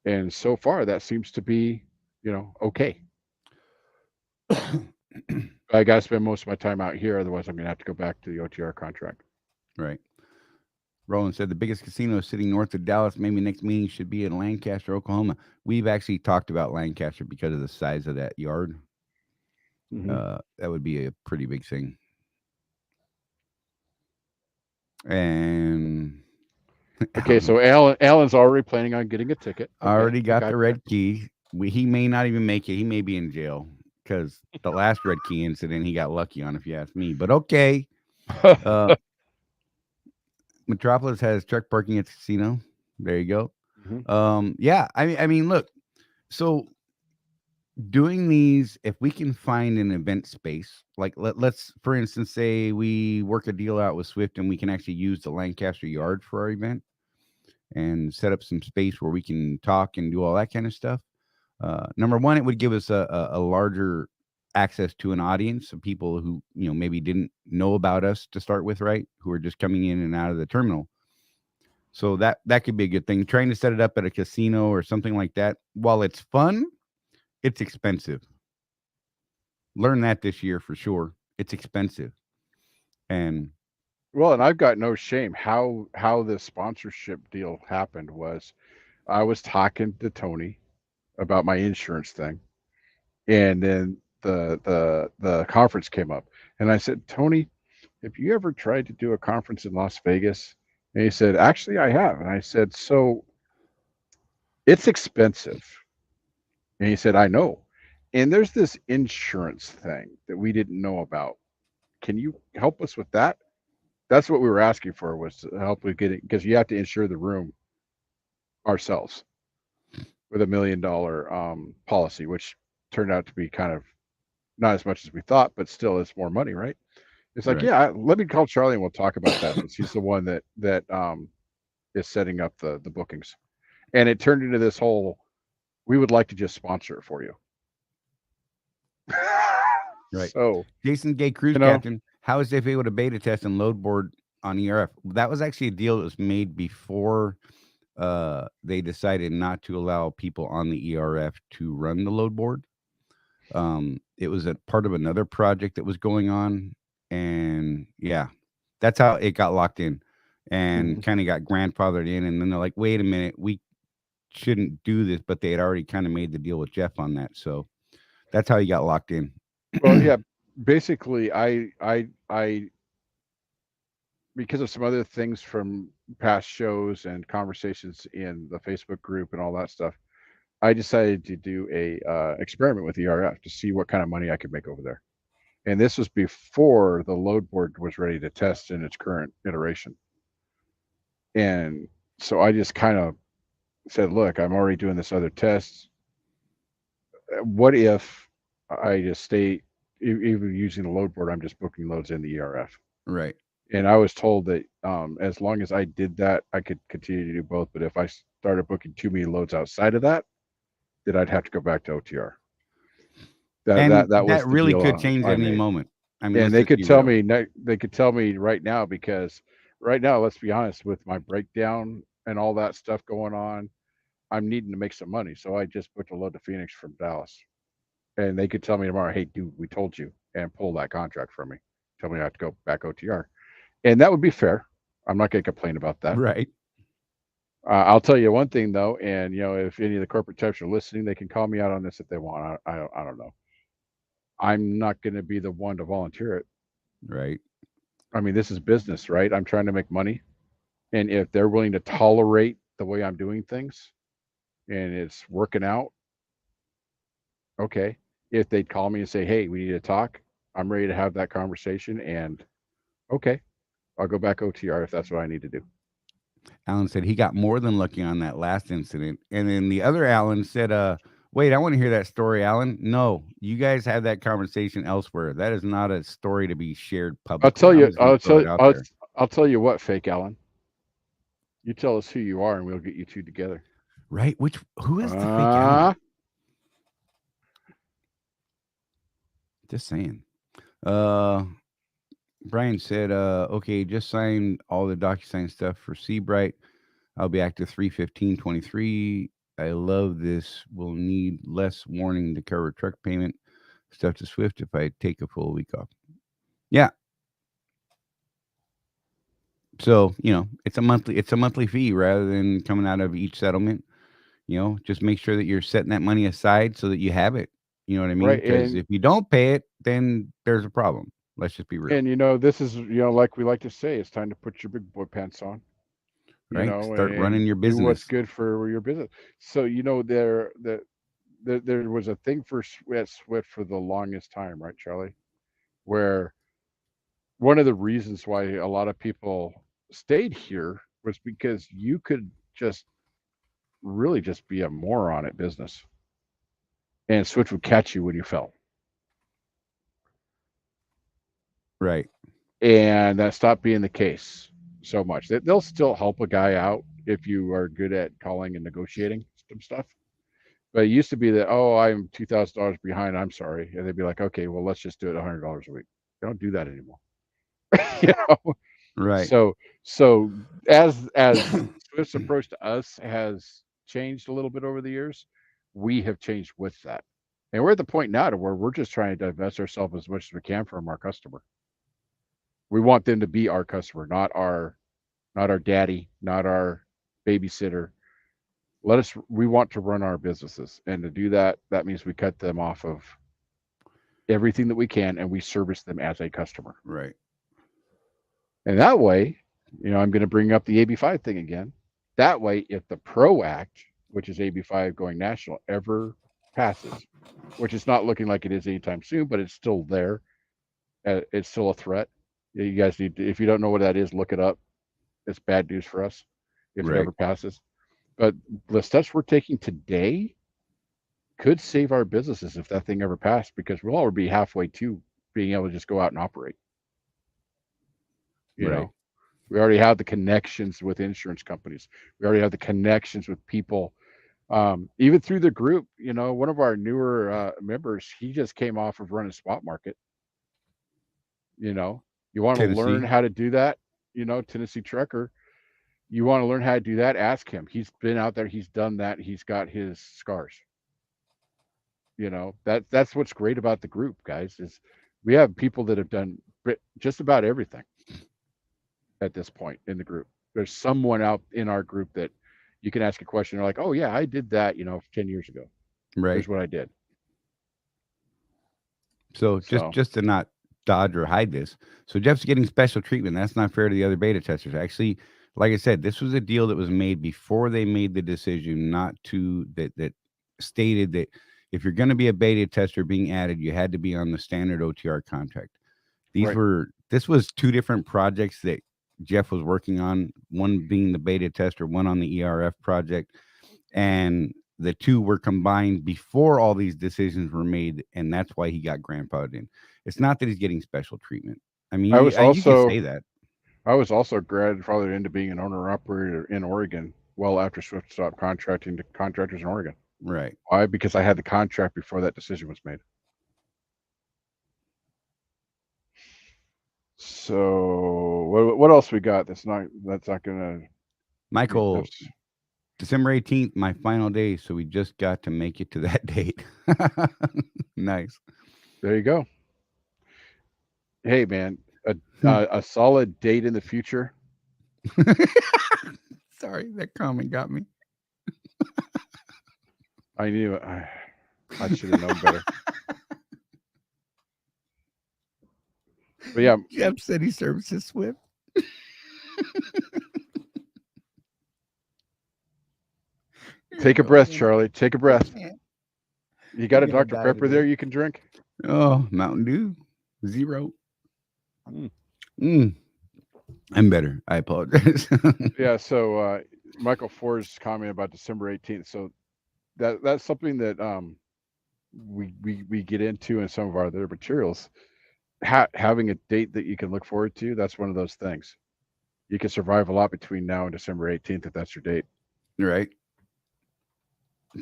And so far that seems to be, okay. I got to spend most of my time out here. Otherwise I'm going to have to go back to the OTR contract. Right. Roland said the biggest casino is sitting north of Dallas. Maybe next meeting should be in Lancaster, Oklahoma. We've actually talked about Lancaster because of the size of that yard. Mm-hmm. That would be a pretty big thing. And Okay, so Alan's already planning on getting a ticket. Okay, already I got got the you. red key. He may not even make it. He may be in jail because the last red key incident he got lucky on, if you ask me. But okay. Metropolis has truck parking at the casino. There you go. Mm-hmm. Yeah, I mean, look. So doing these, if we can find an event space, like let's for instance say we work a deal out with Swift and we can actually use the Lancaster yard for our event and set up some space where we can talk and do all that kind of stuff. Number one, it would give us a larger access to an audience of people who maybe didn't know about us to start with, right? Who are just coming in and out of the terminal. So that could be a good thing. Trying to set it up at a casino or something like that, while it's fun, it's expensive. Learn that this year for sure. It's expensive. And Well, and I've got no shame. How the sponsorship deal happened was I was talking to Tony about my insurance thing, and then the conference came up, and I said, Tony, have you ever tried to do a conference in Las Vegas? And he said, actually, I have. And I said, so it's expensive. And he said, I know. And there's this insurance thing that we didn't know about. Can you help us with that? That's what we were asking for, was to help with getting, because you have to insure the room ourselves with $1 million policy, which turned out to be kind of not as much as we thought, but still it's more money, right? It's like, Right. yeah, let me call Charlie and we'll talk about that, since he's the one that is setting up the bookings. And it turned into this whole, we would like to just sponsor it for you. Right. So, Jason Gay Cruise you know, Captain, how is FAA able to beta test and load board on ERF? That was actually a deal that was made before they decided not to allow people on the ERF to run the load board. It was a part of another project that was going on, and yeah, that's how it got locked in and mhm. kind of got grandfathered in. And then they're like, wait a minute, we shouldn't do this, but they had already kind of made the deal with Jeff on that, so that's how he got locked in. Well, yeah, basically, I because of some other things from past shows and conversations in the Facebook group and all that stuff, I decided to do a experiment with ERF to see what kind of money I could make over there. And this was before the load board was ready to test in its current iteration. And so I just kind of said, look, I'm already doing this other test. What if I just stay, even using the load board, I'm just booking loads in the ERF? Right. And I was told that as long as I did that, I could continue to do both. But if I started booking too many loads outside of that, then I'd have to go back to OTR. And That was that the really deal could change I any made. moment. I mean, And let's just be real. they could tell me right now, because right now, let's be honest, with my breakdown and all that stuff going on, I'm needing to make some money. So I just booked a load to Phoenix from Dallas. And they could tell me tomorrow, hey, dude, we told you, and pull that contract from me. Tell me I have to go back OTR. And that would be fair. I'm not going to complain about that. Right. I'll tell you one thing though, and if any of the corporate types are listening, they can call me out on this if they want. I don't know. I'm not going to be the one to volunteer it. Right. I mean, this is business, right? I'm trying to make money, and if they're willing to tolerate the way I'm doing things, and it's working out, okay. If they'd call me and say, "Hey, we need to talk," I'm ready to have that conversation, and okay, I'll go back OTR if that's what I need to do. Alan said he got more than lucky on that last incident. And then the other Alan said, wait, I want to hear that story, Alan. No, you guys have that conversation elsewhere. That is not a story to be shared I'll publicly. tell I'm you. just going to throw it out there. I'll tell you what, fake Alan. You tell us who you are, and we'll get you two together. Right? Who is the fake Alan? Just saying. Brian said, okay, just signed all the DocuSign stuff for Seabright. I'll be active 3/15/23. I love this. We'll need less warning to cover truck payment stuff to Swift if I take a full week off. Yeah. So, it's a monthly fee rather than coming out of each settlement. Just make sure that you're setting that money aside so that you have it. You know what I mean? Right, Because if you don't pay it, then there's a problem. Let's just be real. and this is like we like to say, it's time to put your big boy pants on. Right? Start running And your do what's business. good for your business. So there was a thing at Swift for the longest time, right, Charlie? Where one of the reasons why a lot of people stayed here was because you could just really just be a moron at business, and Swift would catch you when you fell. Right. And that stopped being the case so much. They'll still help a guy out if you are good at calling and negotiating some stuff. But it used to be that, oh, I'm $2,000 behind. I'm sorry, and they'd be like, okay, well, let's just do it $100 a week. They don't do that anymore. you know. Right. So as Swift's approach to us has changed a little bit over the years, we have changed with that, and we're at the point now to where we're just trying to divest ourselves as much as we can from our customer. We want them to be our customer, not our daddy, not our babysitter. We want to run our businesses, and to do that, that means we cut them off of everything that we can, and we service them as a customer. Right. And that way, I'm going to bring up the AB5 thing again. That way, if the PRO Act, which is AB5 going national, ever passes, which is not looking like it is anytime soon, but it's still there. It's still a threat. You guys need to, if you don't know what that is, look it up. It's bad news for us if it Right. ever passes. But the steps we're taking today could save our businesses if that thing ever passed, because we'll already be halfway to being able to just go out and operate. You Right. know, we already have the connections with insurance companies. We already have the connections with people. Even through the group, one of our newer members, he just came off of running spot market. You know, you want to learn Tennessee. how to do that. Tennessee trucker. You want to learn how to do that? Ask him. He's been out there. He's done that. He's got his scars. That's what's great about the group, guys. Is we have people that have done just about everything at this point in the group. There's someone out in our group that you can ask a question. They're like, "Oh yeah, I did that. 10 years ago. Right. Here's what I did." So just So just to not dodge or hide this, so Jeff's getting special treatment. That's not fair to the other beta testers. Actually, like I said, this was a deal that was made before they made the decision not to that stated that if you're going to be a beta tester being added, you had to be on the standard OTR contract. right. This was two different projects that Jeff was working on, one being the beta tester, one on the ERF project, and the two were combined before all these decisions were made, and that's why he got grandfathered in. It's not that he's getting special treatment. I mean, I was you could also say that, I was also grandfathered into being an owner operator in Oregon well after Swift stopped contracting to contractors in Oregon. right? Why? Because I had the contract before that decision was made. So what else we got that's not gonna be Michael, that's December 18th, my final day, so we just got to make it to that date. Nice. there you go. Hey man, a Hmm. a solid date in the future. Sorry, that comment got me. I knew I should have known better. But yeah, Jeff said he services Swift. take a breath, Oh, Charlie. Take a I breath. can't. You got You're a gonna Dr. die Pepper there today. you can drink? Oh, Mountain Dew, 0. Mm. Mm, I'm better. I apologize. Yeah, so Michael Ford's comment about December 18th. So that's something that we get into in some of our other materials. Having a date that you can look forward to, that's one of those things. You can survive a lot between now and December 18th if that's your date. Right.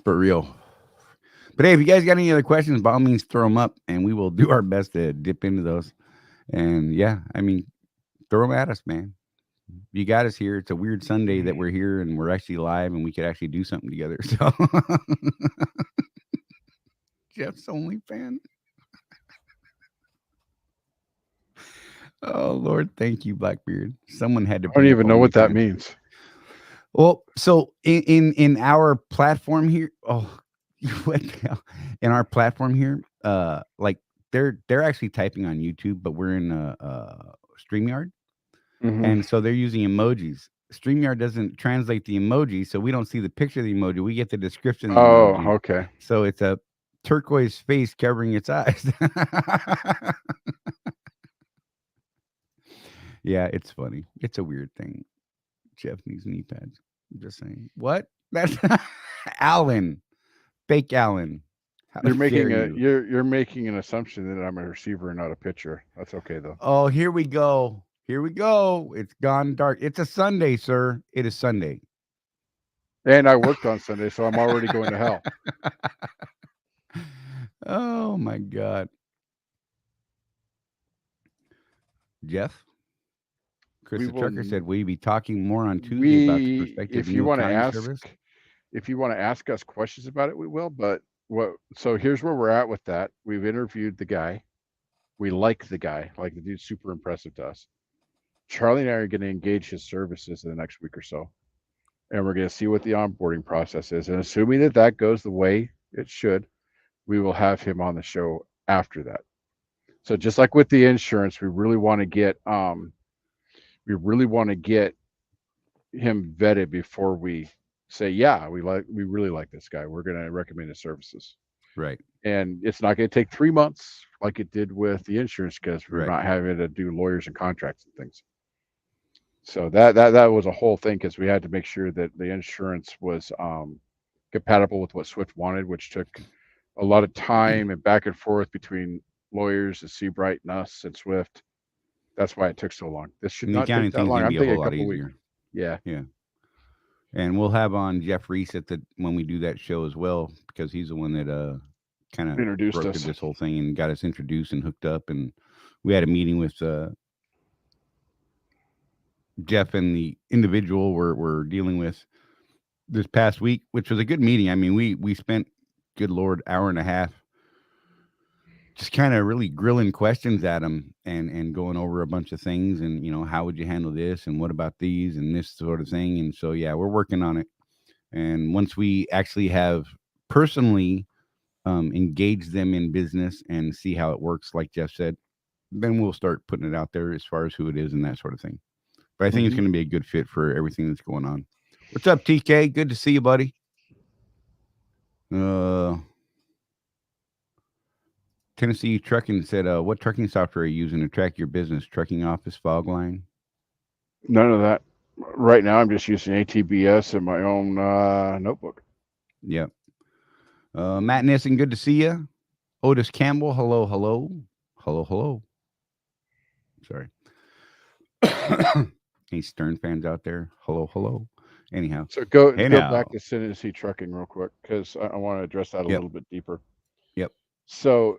For real. But hey, if you guys got any other questions, by all means, throw them up and we will do our best to dip into those. And yeah, I mean, throw them at us, man. You got us here. It's a weird Sunday that we're here and we're actually live and we could actually do something together. So, Jeff's only fan. Oh, Lord. Thank you, Blackbeard. Someone had to I don't bring up even know what that OnlyFans. means. Well, so in our platform here, oh, what the hell? In our platform here, like they're actually typing on YouTube, but we're in StreamYard, Hmm. and so they're using emojis. StreamYard doesn't translate the emoji, so we don't see the picture of the emoji. We get the description of the Oh, emoji. okay. So it's a turquoise face covering its eyes. Yeah, it's funny. It's a weird thing. Jeff needs knee pads. I'm just saying. What? That's Alan. Fake Alan. How You're dare making a you? you're making an assumption that I'm a receiver and not a pitcher. That's okay though. Oh, here we go. Here we go. It's gone dark. It's a Sunday, sir. It is Sunday. And I worked on Sunday, so I'm already going to hell. Oh my God. Jeff? Chris We the will Trucker said, will you be talking more on Tuesday about the we prospective new accounting service? if you want to ask us questions about it, we will. But so here's where we're at with that. We've interviewed the guy. We like the guy. Like the dude's super impressive to us. Charlie and I are going to engage his services in the next week or so, and we're going to see what the onboarding process is. And assuming that that goes the way it should, we will have him on the show after that. So just like with the insurance, we really want to get him vetted before we say, yeah, we really like this guy. We're going to recommend his services. Right. And it's not going to take 3 months like it did with the insurance because we're Right. not having to do lawyers and contracts and things. So that was a whole thing because we had to make sure that the insurance was compatible with what Swift wanted, which took a lot of time and back and forth between lawyers and Seabright and us and Swift. That's why it took so long. This should And the not take accounting that thing's long. gonna I'm be a thinking whole a lot couple of weeks. easier. Yeah. Yeah. And we'll have on Jeff Reese when we do that show as well, because he's the one that kind of Introduced brokered us. this whole thing and got us introduced and hooked up. And we had a meeting with Jeff and the individual we're dealing with this past week, which was a good meeting. I mean, we spent, good Lord, hour and a half just kind of really grilling questions at him and going over a bunch of things and, how would you handle this and what about these and this sort of thing. And so, yeah, we're working on it. And once we actually have personally engaged them in business and see how it works, like Jeff said, then we'll start putting it out there as far as who it is and that sort of thing. But I think it's going to be a good fit for everything that's going on. What's up, TK? Good to see you, buddy. Tennessee Trucking said, what trucking software are you using to track your business? Trucking Office, Fogline? None of that. Right now, I'm just using ATBS in my own notebook. Yep. Matt Nissen, good to see you. Otis Campbell, hello, hello. Hello, hello. Sorry. Any Stern fans out there? Hello, hello. Anyhow. So go now. back to Tennessee Trucking real quick, because I want to address that a little bit deeper. Yep. So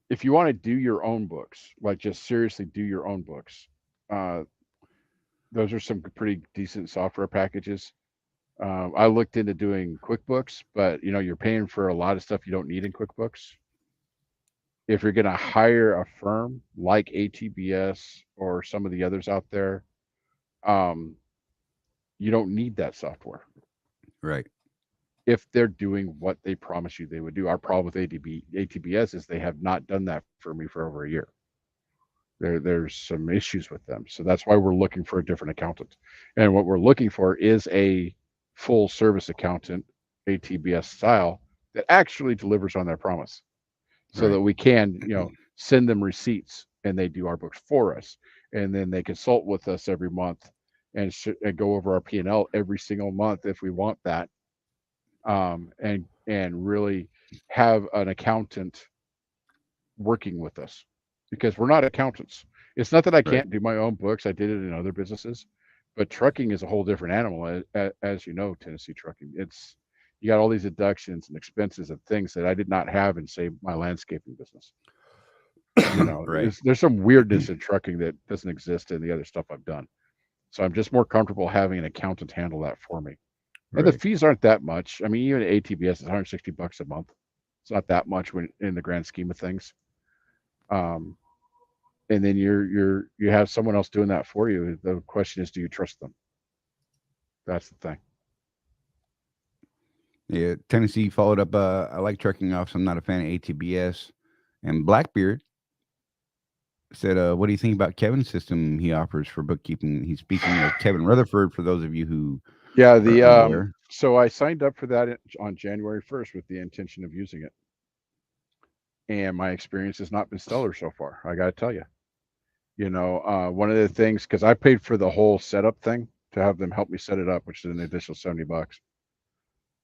if you want to do your own books, like just seriously do your own books, those are some pretty decent software packages. I looked into doing QuickBooks, but you're paying for a lot of stuff you don't need in QuickBooks. If you're going to hire a firm like ATBS or some of the others out there, you don't need that software. Right. If they're doing what they promise you they would do. Our problem with ATBS is they have not done that for me for over a year. There's some issues with them. So that's why we're looking for a different accountant. And what we're looking for is a full service accountant, ATBS style, that actually delivers on their promise. So that we can, send them receipts and they do our books for us. And then they consult with us every month and go over our P&L every single month if we want that. And really have an accountant working with us, because we're not accountants. It's not that I can't do my own books. I did it in other businesses, but trucking is a whole different animal. As you know, Tennessee Trucking, you got all these deductions and expenses and things that I did not have in, say, my landscaping business. There's some weirdness in trucking that doesn't exist in the other stuff I've done. So I'm just more comfortable having an accountant handle that for me. And the fees aren't that much. I mean, even ATBS is $160 a month. It's not that much when in the grand scheme of things. And then you have someone else doing that for you. The question is, do you trust them? That's the thing. Yeah, Tennessee followed up. I like Trucking Office. I'm not a fan of ATBS. And Blackbeard said, what do you think about Kevin's system he offers for bookkeeping? He's speaking of Kevin Rutherford, for those of you who so I signed up for that on January 1st with the intention of using it. And my experience has not been stellar so far. I got to tell you, one of the things, because I paid for the whole setup thing to have them help me set it up, which is an additional $70.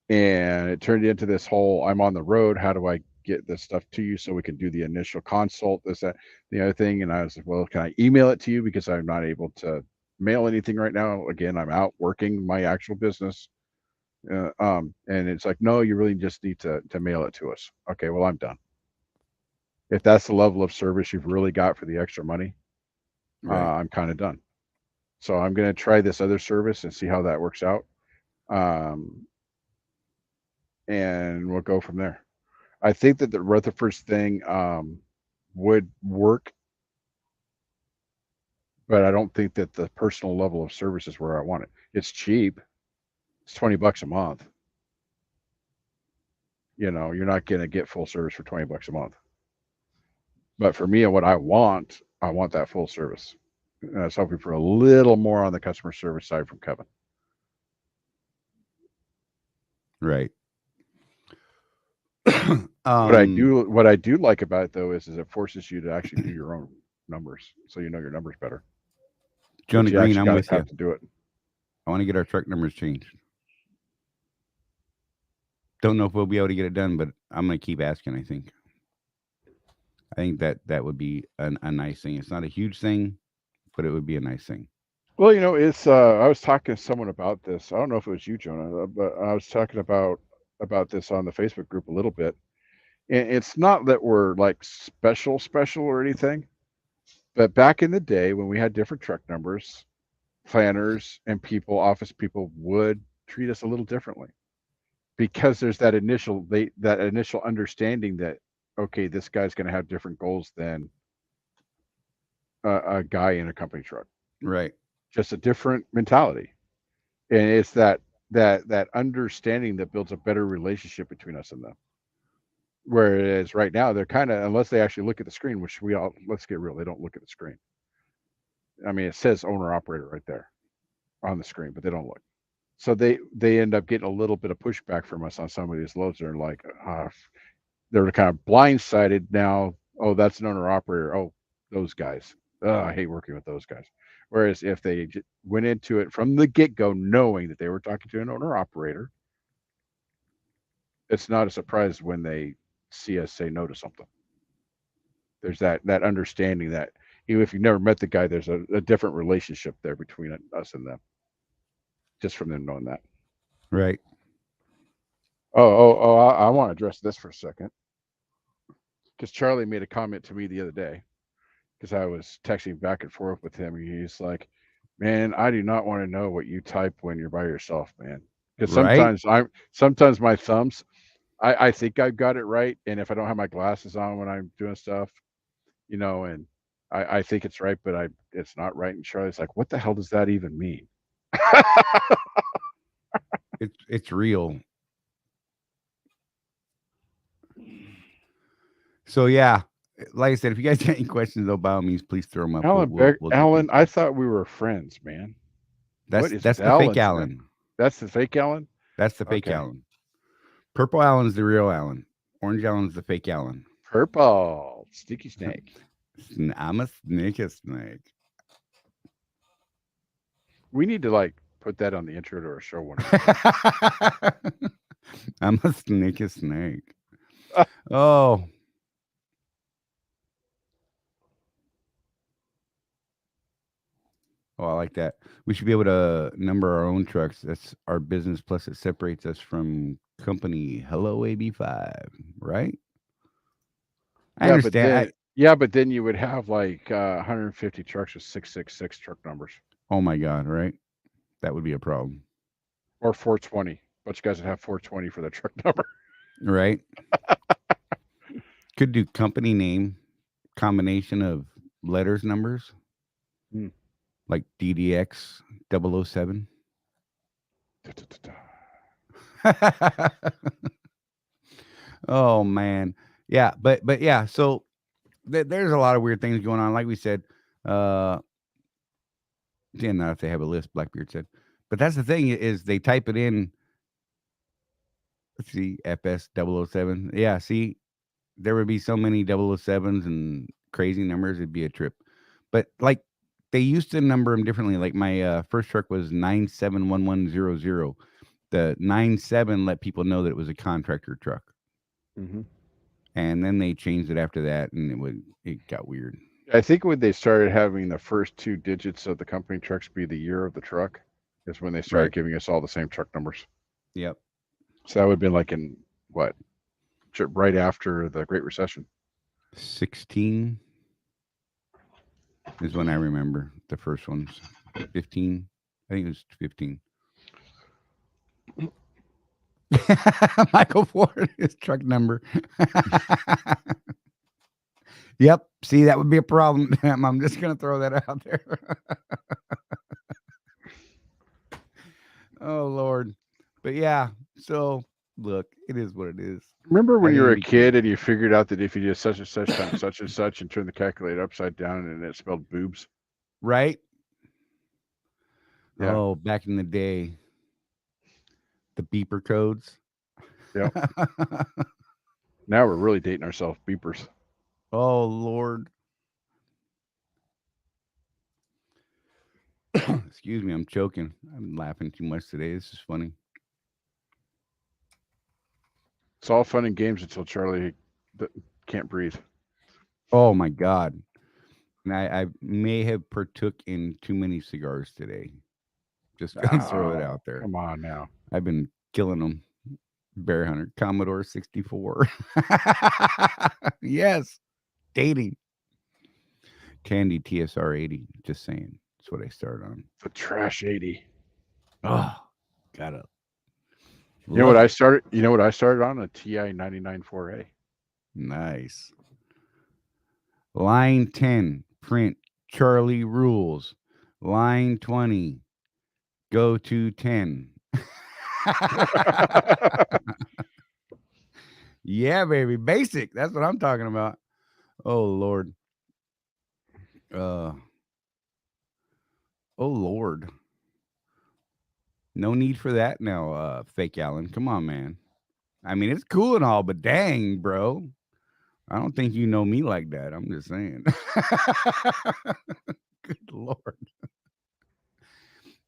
And it turned into this whole, I'm on the road. How do I get this stuff to you so we can do the initial consult, this, that, the other thing? And I was like, well, can I email it to you? Because I'm not able to mail anything right now. Again, I'm out working my actual business. And it's like, no, you really just need to mail it to us. Okay, well, I'm done. If that's the level of service you've really got for the extra money, I'm kind of done. So I'm going to try this other service and see how that works out. And we'll go from there. I think that the Rutherford's thing would work, but I don't think that the personal level of service is where I want it. It's cheap. It's $20 a month. You're not going to get full service for $20 a month. But for me and what I want that full service. And I was hoping for a little more on the customer service side from Kevin. Right. What I do like about it though is it forces you to actually do your own numbers, so you know your numbers better. Jonah Green, I'm with you. To do it. I want to get our truck numbers changed. Don't know if we'll be able to get it done, but I'm going to keep asking, I think. I think that would be a nice thing. It's not a huge thing, but it would be a nice thing. Well, it's I was talking to someone about this. I don't know if it was you, Jonah, but I was talking about this on the Facebook group a little bit. And it's not that we're like special or anything, but back in the day when we had different truck numbers, planners and people, office people would treat us a little differently because there's that initial understanding that okay, this guy's going to have different goals than a guy in a company truck. Right. Just a different mentality, and it's that understanding that builds a better relationship between us and them. Whereas right now they're kind of, unless they actually look at the screen, which we all, let's get real, they don't look at the screen. I mean, it says owner operator right there on the screen, but they don't look. So they end up getting a little bit of pushback from us on some of these loads. They're like, they're kind of blindsided now. Oh, that's an owner operator. Oh, those guys. I hate working with those guys. Whereas if they went into it from the get go, knowing that they were talking to an owner operator, it's not a surprise when they see us say no to something. There's that understanding that even if you've never met the guy, there's a different relationship there between us and them, just from them knowing that. Right. I want to address this for a second because Charlie made a comment to me the other day because I was texting back and forth with him. He's like, "Man, I do not want to know what you type when you're by yourself, man." Because Right. sometimes my thumbs, I think I've got it right, and if I don't have my glasses on when I'm doing stuff, and I think it's right, but it's not right. And Charlie's like, "What the hell does that even mean?" It's real. So yeah, like I said, if you guys got any questions though, by all means, please throw them up. We'll dig Alan, into I it. thought we were friends, man. What is That's with the fake Alan tonight? Allen. That's the fake Alan. That's the fake Okay, Allen. Purple Allen's the real Allen. Orange Allen's the fake Allen. purple sticky snake. I'm a snake. We need to like put that on the intro to our show one of these days. I'm a snake. Oh, I like that. We should be able to number our own trucks. That's our business. Plus, it separates us from company. Hello, AB5, right? I Yeah, but understand. then yeah, but then you would have like 150 trucks with 666 truck numbers Oh my God, right? That would be a problem, or 420. But you guys would have 420 for the truck number. right? Could do company name combination of letters, numbers, Hmm. like DDX 007. Oh man, yeah, but yeah. So there's a lot of weird things going on. Like we said, uh, yeah, not if they have a list. Blackbeard said, but that's the thing is they type it in. Let's see, FS 007. Yeah, see, there would be so many 007s and crazy numbers. It'd be a trip. But like they used to number them differently. Like my first truck was 971100. The 97 let people know that it was a contractor truck. Hmm. And then they changed it after that, and it got weird. I think when they started having the first two digits of the company trucks be the year of the truck, is when they started Right. giving us all the same truck numbers. Yep. So that would have been like in what, right after the Great Recession. 16 is when I remember the first ones. 15. I think it was 15. Michael Ford, his truck number. Yep. See, that would be a problem. I'm just going to throw that out there. Oh, Lord. But yeah. So, look, it is what it is. Remember I when think you were it'd a be cool. kid and you figured out that if you did such and such times such and turn the calculator upside down and it spelled boobs? Right? Yeah. Oh, back in the day, the beeper codes. Yep. Now we're really dating ourselves. Beepers. Oh, Lord. Excuse me. I'm choking. I'm laughing too much today. This is funny. It's all fun and games until Charlie can't breathe. Oh my God. And I may have partook in too many cigars today. Just gonna throw it Oh, out there. come on now. I've been killing them. Bear Hunter, Commodore 64. Yes, dating. Candy TSR 80. Just saying. That's what I started on. The trash 80. Oh, gotta You know what love I it. started? You know what I started on? A TI 99 4A. Nice. Line 10, print Charley rules. Line 20, go to 10. Yeah, baby. Basic. That's what I'm talking about. Oh, Lord. Uh, oh, Lord. No need for that now, fake Allen. Come on, man. I mean, it's cool and all, but dang, bro. I don't think you know me like that. I'm just saying. Good Lord.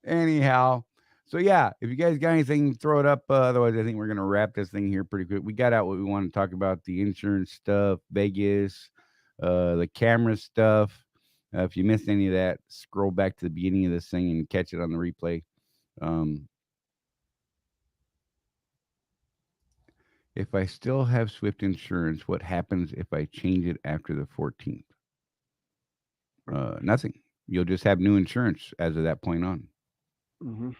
Anyhow, so yeah, if you guys got anything, throw it up. Otherwise, I think we're gonna wrap this thing here pretty quick. We got out what we want to talk about: the insurance stuff, Vegas, the camera stuff. If you missed any of that, scroll back to the beginning of this thing and catch it on the replay. Um, if I still have Swift insurance, what happens if I change it after the 14th? Nothing. You'll just have new insurance as of that point on. Mm-hmm.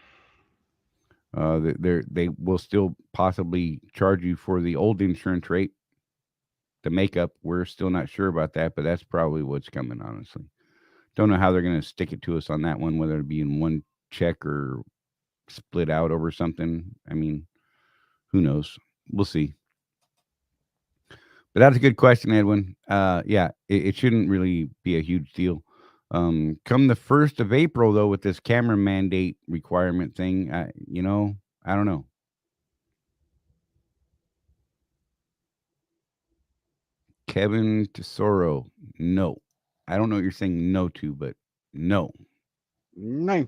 They will still possibly charge you for the old insurance rate, the makeup. We're still not sure about that, but that's probably what's coming. Honestly, don't know how they're going to stick it to us on that one, whether it be in one check or split out over something. I mean, who knows? We'll see. But that's a good question, Edwin. Yeah, it shouldn't really be a huge deal. Come the 1st of April, though, with this camera mandate requirement thing, I don't know. Kevin Tesoro, no. I don't know what you're saying no to, but no. Nine.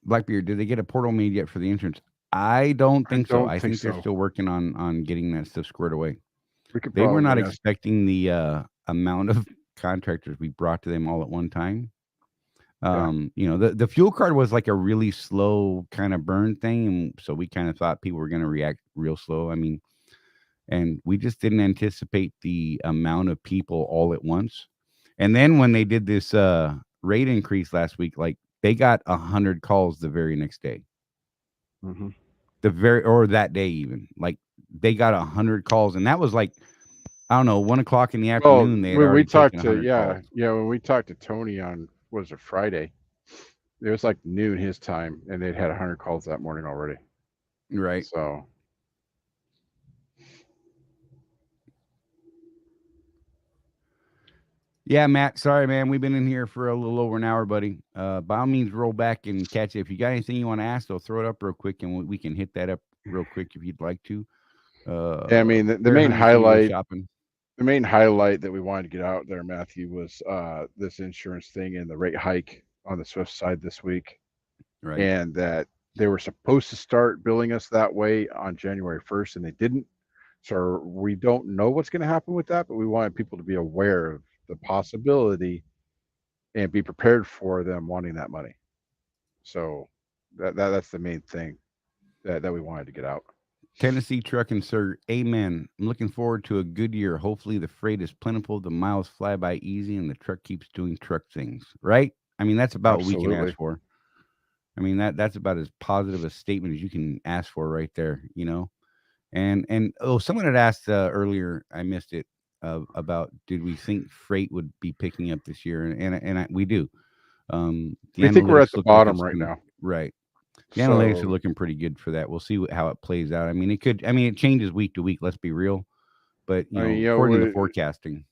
Blackbeard, did they get a portal made yet for the insurance? I don't I think so. don't I think think they're so. still working on getting that stuff squared away. We could They were not probably ask. expecting the amount of contractors we brought to them all at one time. Yeah. The fuel card was like a really slow kind of burn thing, and so we kind of thought people were going to react real slow. I mean, and we just didn't anticipate the amount of people all at once. And then when they did this rate increase last week, like they got 100 calls the very next day, Mm-hmm. or that day even. Like they got 100 calls, and that was like, I don't know, 1 o'clock in the Well, afternoon. They had when we already taken talked to 100 calls. when we talked to Tony on was it Friday? It was like noon his time, and they'd had 100 calls that morning already. Right. So Yeah, Matt. Sorry, man. We've been in here for a little over an hour, buddy. By all means, roll back and catch it. If you got anything you want to ask, though, throw it up real quick, and we can hit that up real quick if you'd like to. yeah, I mean the Bear main Hunter, see you go highlight shopping. the main highlight that we wanted to get out there, Matthew, was this insurance thing and the rate hike on the Swift side this week, Right. and that they were supposed to start billing us that way on January 1st, and they didn't. So we don't know what's going to happen with that, but we wanted people to be aware of the possibility and be prepared for them wanting that money. So that's the main thing that we wanted to get out. Tennessee Trucking, sir. Amen. I'm looking forward to a good year. Hopefully, the freight is plentiful, the miles fly by easy, and the truck keeps doing truck things. Right? I mean, that's about what we can ask Absolutely. for. I mean, that's about as positive a statement as you can ask for right there, And someone had asked earlier, I missed it, about did we think freight would be picking up this year, and we do. The We think we're at analytics the look like bottom it's right gonna now. right. The analytics are So looking pretty good for that. We'll see how it plays out. I mean, it could. I mean, it changes week to week. Let's be real, but I mean, according to the forecasting,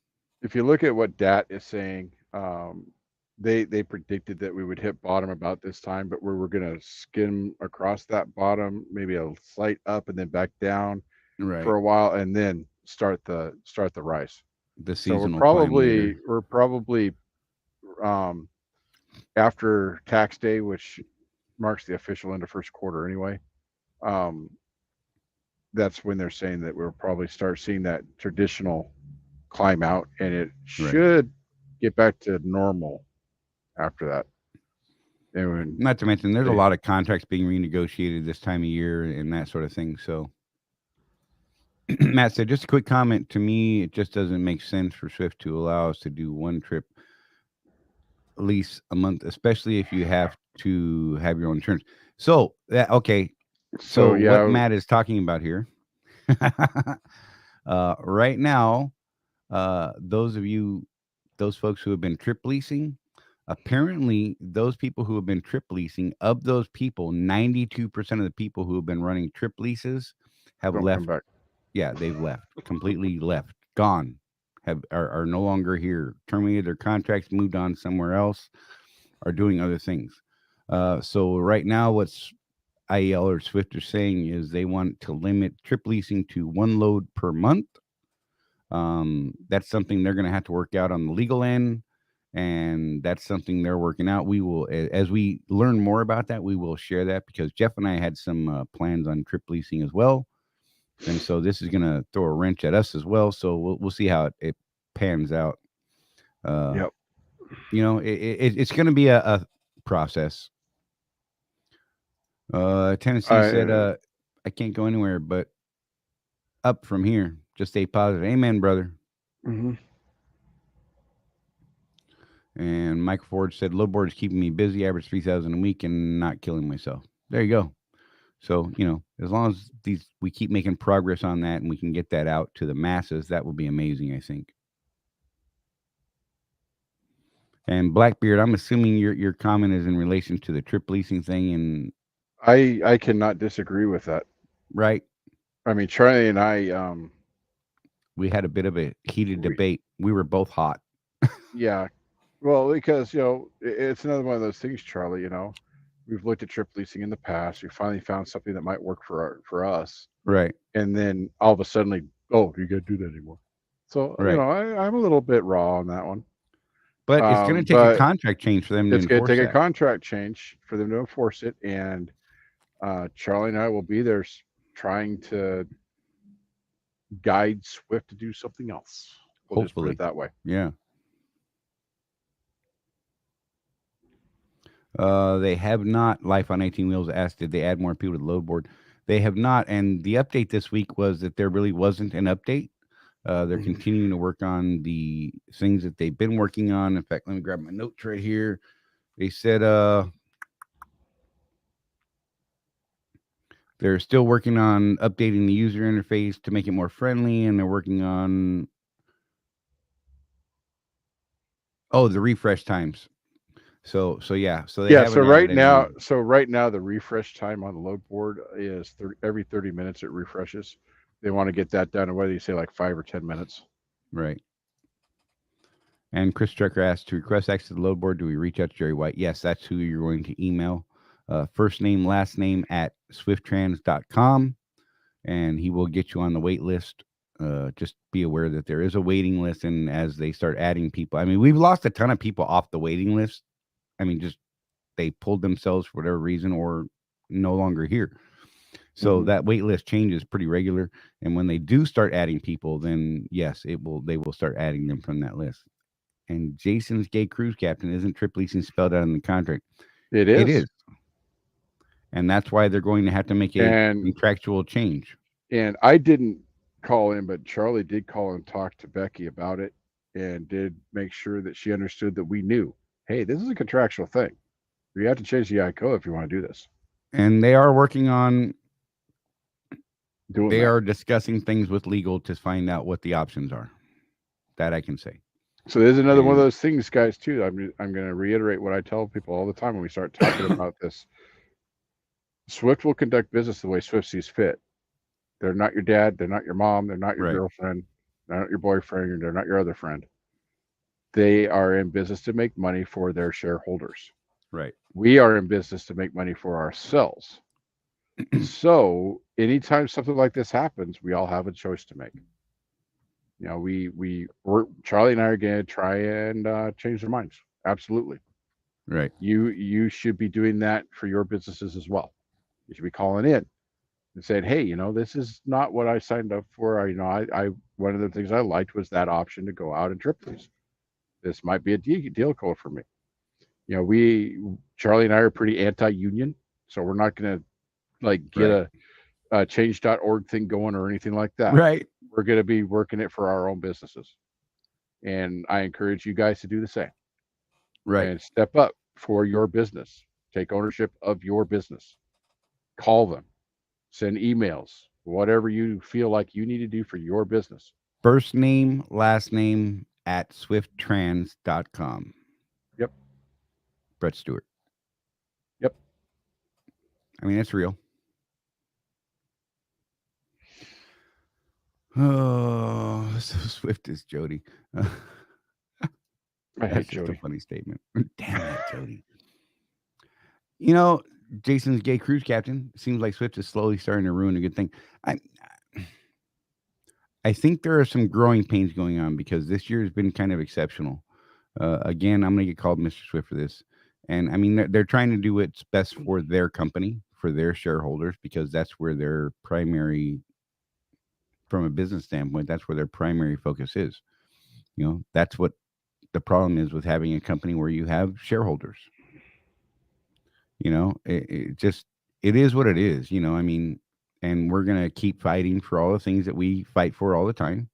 if you look at what DAT is saying, they predicted that we would hit bottom about this time, but we were going to skim across that bottom, maybe a slight up and then back down right, for a while, and then start the rise. the So we're seasonal climb probably later. we're probably um, after tax day, which marks the official end of first quarter anyway. Um, that's when they're saying that we'll probably start seeing that traditional climb out, and it Right. should get back to normal after that. And when Not to mention, there's a they, lot of contracts being renegotiated this time of year and that sort of thing. So, Matt said, just a quick comment. To me, it just doesn't make sense for Swift to allow us to do one trip lease a month, especially if you have to have your own insurance. So that okay. so So what yeah, Matt is talking about here, right now, those folks who have been trip leasing, apparently those people who have been trip leasing, of those people, 92% of the people who have been running trip leases have don't come left. back. Yeah, they've left, completely left, gone, are no longer here, terminated their contracts, moved on somewhere else, are doing other things. So right now, what's IEL or Swift are saying is they want to limit trip leasing to one load per month. That's something they're going to have to work out on the legal end, and that's something they're working out. We will, as we learn more about that, we will share that because Jeff and I had some plans on trip leasing as well, and so this is going to throw a wrench at us as well. So we'll see how it pans out. Uh, Yep. it's going to be a process. Tennessee said, I I can't go anywhere but up from here. Just stay positive. Amen, brother. mm-hmm. And Michael Ford said, load board is keeping me busy, average 3,000 a week and not killing myself. There you go. So, as long as we keep making progress on that and we can get that out to the masses, that will be amazing, I think. And Blackbeard, I'm assuming your comment is in relation to the trip leasing thing, and I cannot disagree with that. right, I mean, Charlie and I, we had a bit of a heated we, debate. We were both hot. yeah, well, because it's another one of those things, Charlie. We've looked at trip leasing in the past. We finally found something that might work for us, Right, and then all of a sudden, oh, you can't do that anymore. So right. I'm a little bit raw on that one. But it's going to take a But contract change for them to it's going to enforce take a that. contract change for them to enforce it, and Charlie and I will be there trying to guide Swift to do something else. We'll just put it Hopefully. that way. Yeah. They have not. Life on 18 Wheels asked, did they add more people to the load board? They have not. And the update this week was that there really wasn't an update. They're Mhm. continuing to work on the things that they've been working on. In fact, let me grab my notes right here. They said they're still working on updating the user interface to make it more friendly, and they're working on the refresh times. So yeah, so they Yeah. haven't added any more. So right now, the refresh time on the load board is every 30 minutes it refreshes. They want to get that down to whether you say like 5 or 10 minutes. Right. And Chris Strecker asked, to request access to the load board, do we reach out to Jerry White? Yes, that's who you're going to email. First name, last name at swifttrans.com, and he will get you on the wait list. Just be aware that there is a waiting list, and as they start adding people, I mean, we've lost a ton of people off the waiting list. I mean, just they pulled themselves for whatever reason or no longer here. So that wait list changes pretty regular. And when they do start adding people, then yes, they will start adding them from that list. And Jason's gay cruise captain isn't trip leasing spelled out in the contract. It It is. is. And that's why they're going to have to make a And contractual change. I didn't call in, but Charlie did call and talk to Becky about it, and did make sure that she understood that we knew, hey, this is a contractual thing. You have to change the ICO if you want to do this. And they are working on, Doing they that. are discussing things with legal to find out what the options are. That I can say. So there's another one of And those things, guys, too. I'm going to reiterate what I tell people all the time when we start talking about this. Swift will conduct business the way Swift sees fit. They're not your dad. They're not your mom. They're not your right, girlfriend. They're not your boyfriend. They're not your other friend. They are in business to make money for their shareholders. right. We are in business to make money for ourselves. So anytime something like this happens, we all have a choice to make. We're Charlie and I are going to try and change their minds. Absolutely. Right. You should be doing that for your businesses as well. You should be calling in. and saying, "Hey, this is not what I signed up for. I one of the things I liked was that option to go out and trip these. This might be a deal code for me." We Charlie and I are pretty anti-union, so we're not going to like get Right. a change.org thing going or anything like that. Right. We're going to be working it for our own businesses, and I encourage you guys to do the same Right. and step up for your business. Take ownership of your business. Call them, send emails, whatever you feel like you need to do for your business. First name, last name at swifttrans.com. Yep. Brett Stewart. Yep. I mean, that's real. Oh, so swift is Jody. I hate That's just a Jody. funny statement. Damn it, Jody. You know, Jason's gay cruise captain. Seems like Swift is slowly starting to ruin a good thing. I I think there are some growing pains going on because this year has been kind of exceptional. Again, I'm going to get called Mr. Swift for this. And I mean, they're trying to do what's best for their company, for their shareholders, because that's where their primary, from a business standpoint, that's where their primary focus is. That's what the problem is with having a company where you have shareholders. It just, it is what it is. I mean, and we're going to keep fighting for all the things that we fight for all the time.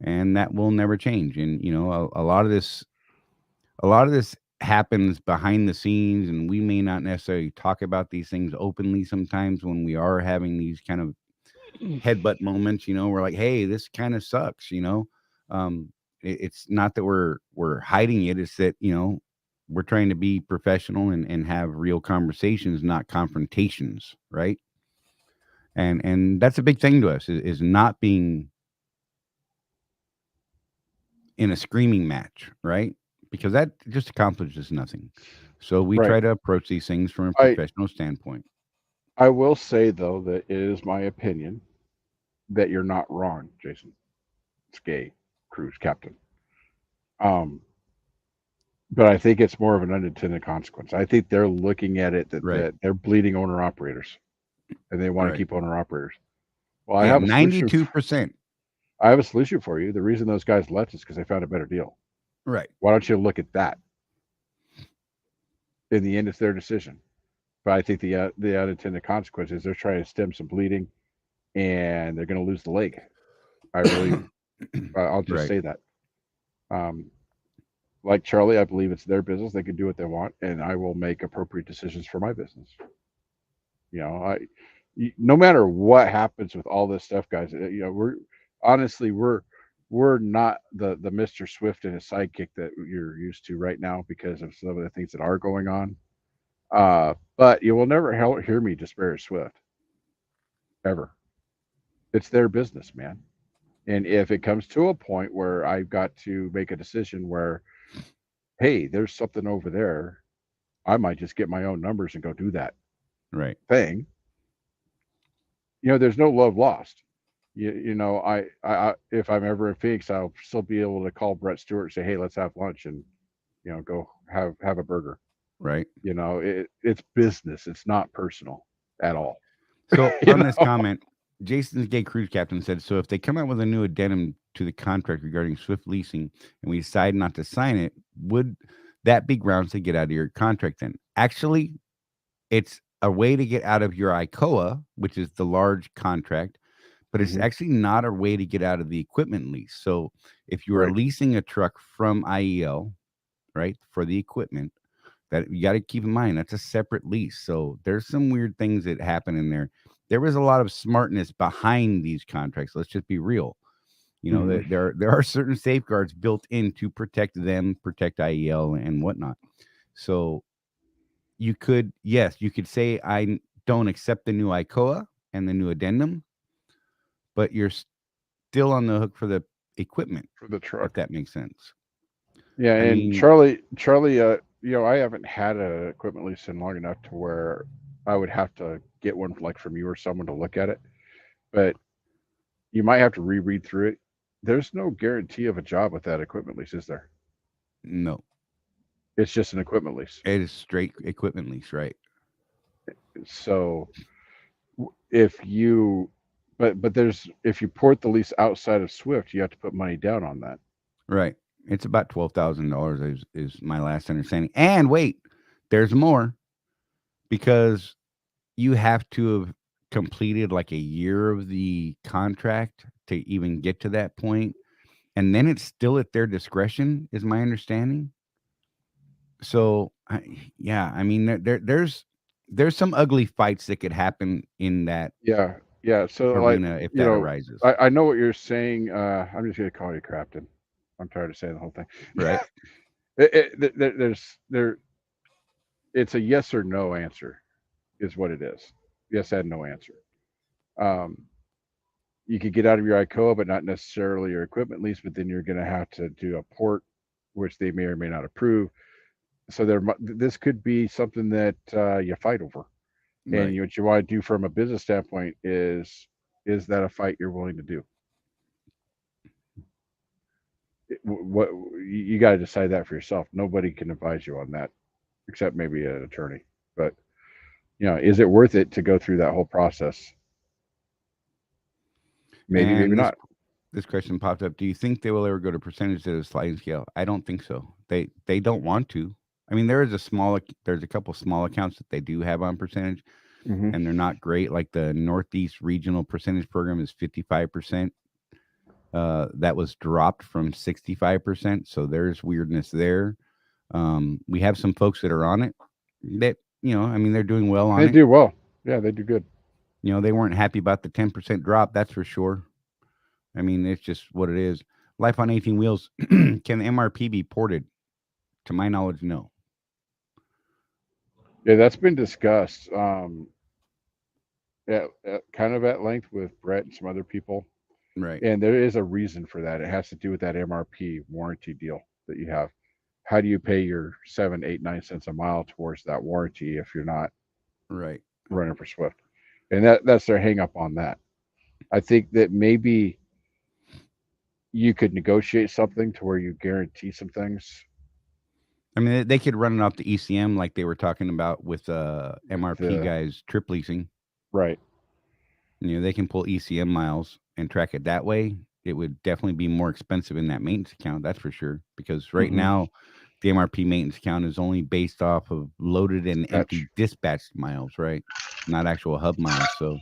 And that will never change. And, a lot of this happens behind the scenes, and we may not necessarily talk about these things openly sometimes when we are having these kind of headbutt moments. We're like, hey, this kind of sucks. um it's not that we're hiding it. It's that we're trying to be professional and have real conversations, not confrontations, right? And that's a big thing to us, is not being in a screaming match, right? Because that just accomplishes nothing. So we Right. try to approach these things from a I professional standpoint. I will say though that it is my opinion that you're not wrong, Jason. It's gay cruise captain. Um, but I think it's more of an unintended consequence. I think they're looking at it Right. that they're bleeding owner operators and they want to Right. keep owner operators. Well, I Yeah, have a solution. 92%. I have a solution for you. The reason those guys left is because they found a better deal. Right. Why don't you look at that? In the end, it's their decision. But I think the unintended consequence is they're trying to stem some bleeding, and they're going to lose the leg. I really, I'll just Right. say that. Um, like Charlie, I believe it's their business. They can do what they want, and I will make appropriate decisions for my business. No matter what happens with all this stuff, guys. We're honestly we're not the Mr. Swift and his sidekick that you're used to right now because of some of the things that are going on. But you will never hear me disparage Swift ever. It's their business, man. And if it comes to a point where I've got to make a decision where, hey, there's something over there, I might just get my own numbers and go do that Right. thing. There's no love lost. If I'm ever in Phoenix, I'll still be able to call Brett Stewart and say, hey, let's have lunch and go have a burger. Right. It's business. It's not personal at all. So you on this know. comment, Jason's gay cruise captain said, so if they come out with a new addendum to the contract regarding Swift leasing and we decide not to sign it, would that be grounds to get out of your contract then? Actually, it's a way to get out of your ICOA, which is the large contract, but it's Mhm. actually not a way to get out of the equipment lease. So if you are Right. leasing a truck from IEL, right, for the equipment, that you got to keep in mind, that's a separate lease. So there's some weird things that happen in there. There was a lot of smartness behind these contracts. Let's just be real. Mhm. There are certain safeguards built in to protect them, protect IEL and whatnot. So you could say I don't accept the new ICOA and the new addendum, but you're still on the hook for the equipment, For the if truck. that makes sense. Yeah, I and mean, Charlie, I haven't had an equipment lease in long enough to where I would have to get one like from you or someone to look at it. But you might have to reread through it. There's no guarantee of a job with that equipment lease, is there? no, It's just an equipment lease. it is straight equipment lease, right? So if you, but there's if you port the lease outside of Swift, you have to put money down on that. Right. It's about $12,000 is my last understanding. And wait, there's more because you have to have completed like a year of the contract to even get to that point, and then it's still at their discretion, is my understanding. So, yeah, I mean, there's some ugly fights that could happen in that Yeah, yeah. So like, arena if you that know, arises, I know what you're saying. I'm just gonna call you Crafton. I'm tired of saying the whole thing. right? There, it's a yes or no answer, is what it is. Yes and no answer. Um, you could get out of your ICOA, but not necessarily your equipment lease. But then you're going to have to do a port, which they may or may not approve. So this could be something that you fight over. And Right. what you want to do from a business standpoint is that a fight you're willing to do? What you got to decide that for yourself. Nobody can advise you on that, except maybe an attorney. But is it worth it to go through that whole process? Maybe, maybe And not. this question popped up. Do you think they will ever go to percentage at a sliding scale? I don't think so. They don't want to. I mean, there's a couple small accounts that they do have on percentage, Mm-hmm. and they're not great. Like the Northeast Regional Percentage Program is 55%. That was dropped from 65%. So there's weirdness there. We have some folks that are on it that, I mean, they're doing well on They it. do well. Yeah, they do good. They weren't happy about the 10% drop. That's for sure. I mean, it's just what it is. Life on 18 wheels. Can the MRP be ported? To my knowledge, no. Yeah, that's been discussed kind of at length with Brett and some other people. Right. And there is a reason for that. It has to do with that MRP warranty deal that you have. How do you pay your 7, 8, 9 cents a mile towards that warranty if you're not Right. running for Swift? And that's their hang up on that. I think that maybe you could negotiate something to where you guarantee some things. I mean, they could run it off the ECM like they were talking about with MRP guys trip leasing. Right. They can pull ECM miles and track it that way. It would definitely be more expensive in that maintenance account, that's for sure. Because right now, the MRP maintenance account is only based off of loaded and empty dispatched miles, right? Not actual hub miles. So,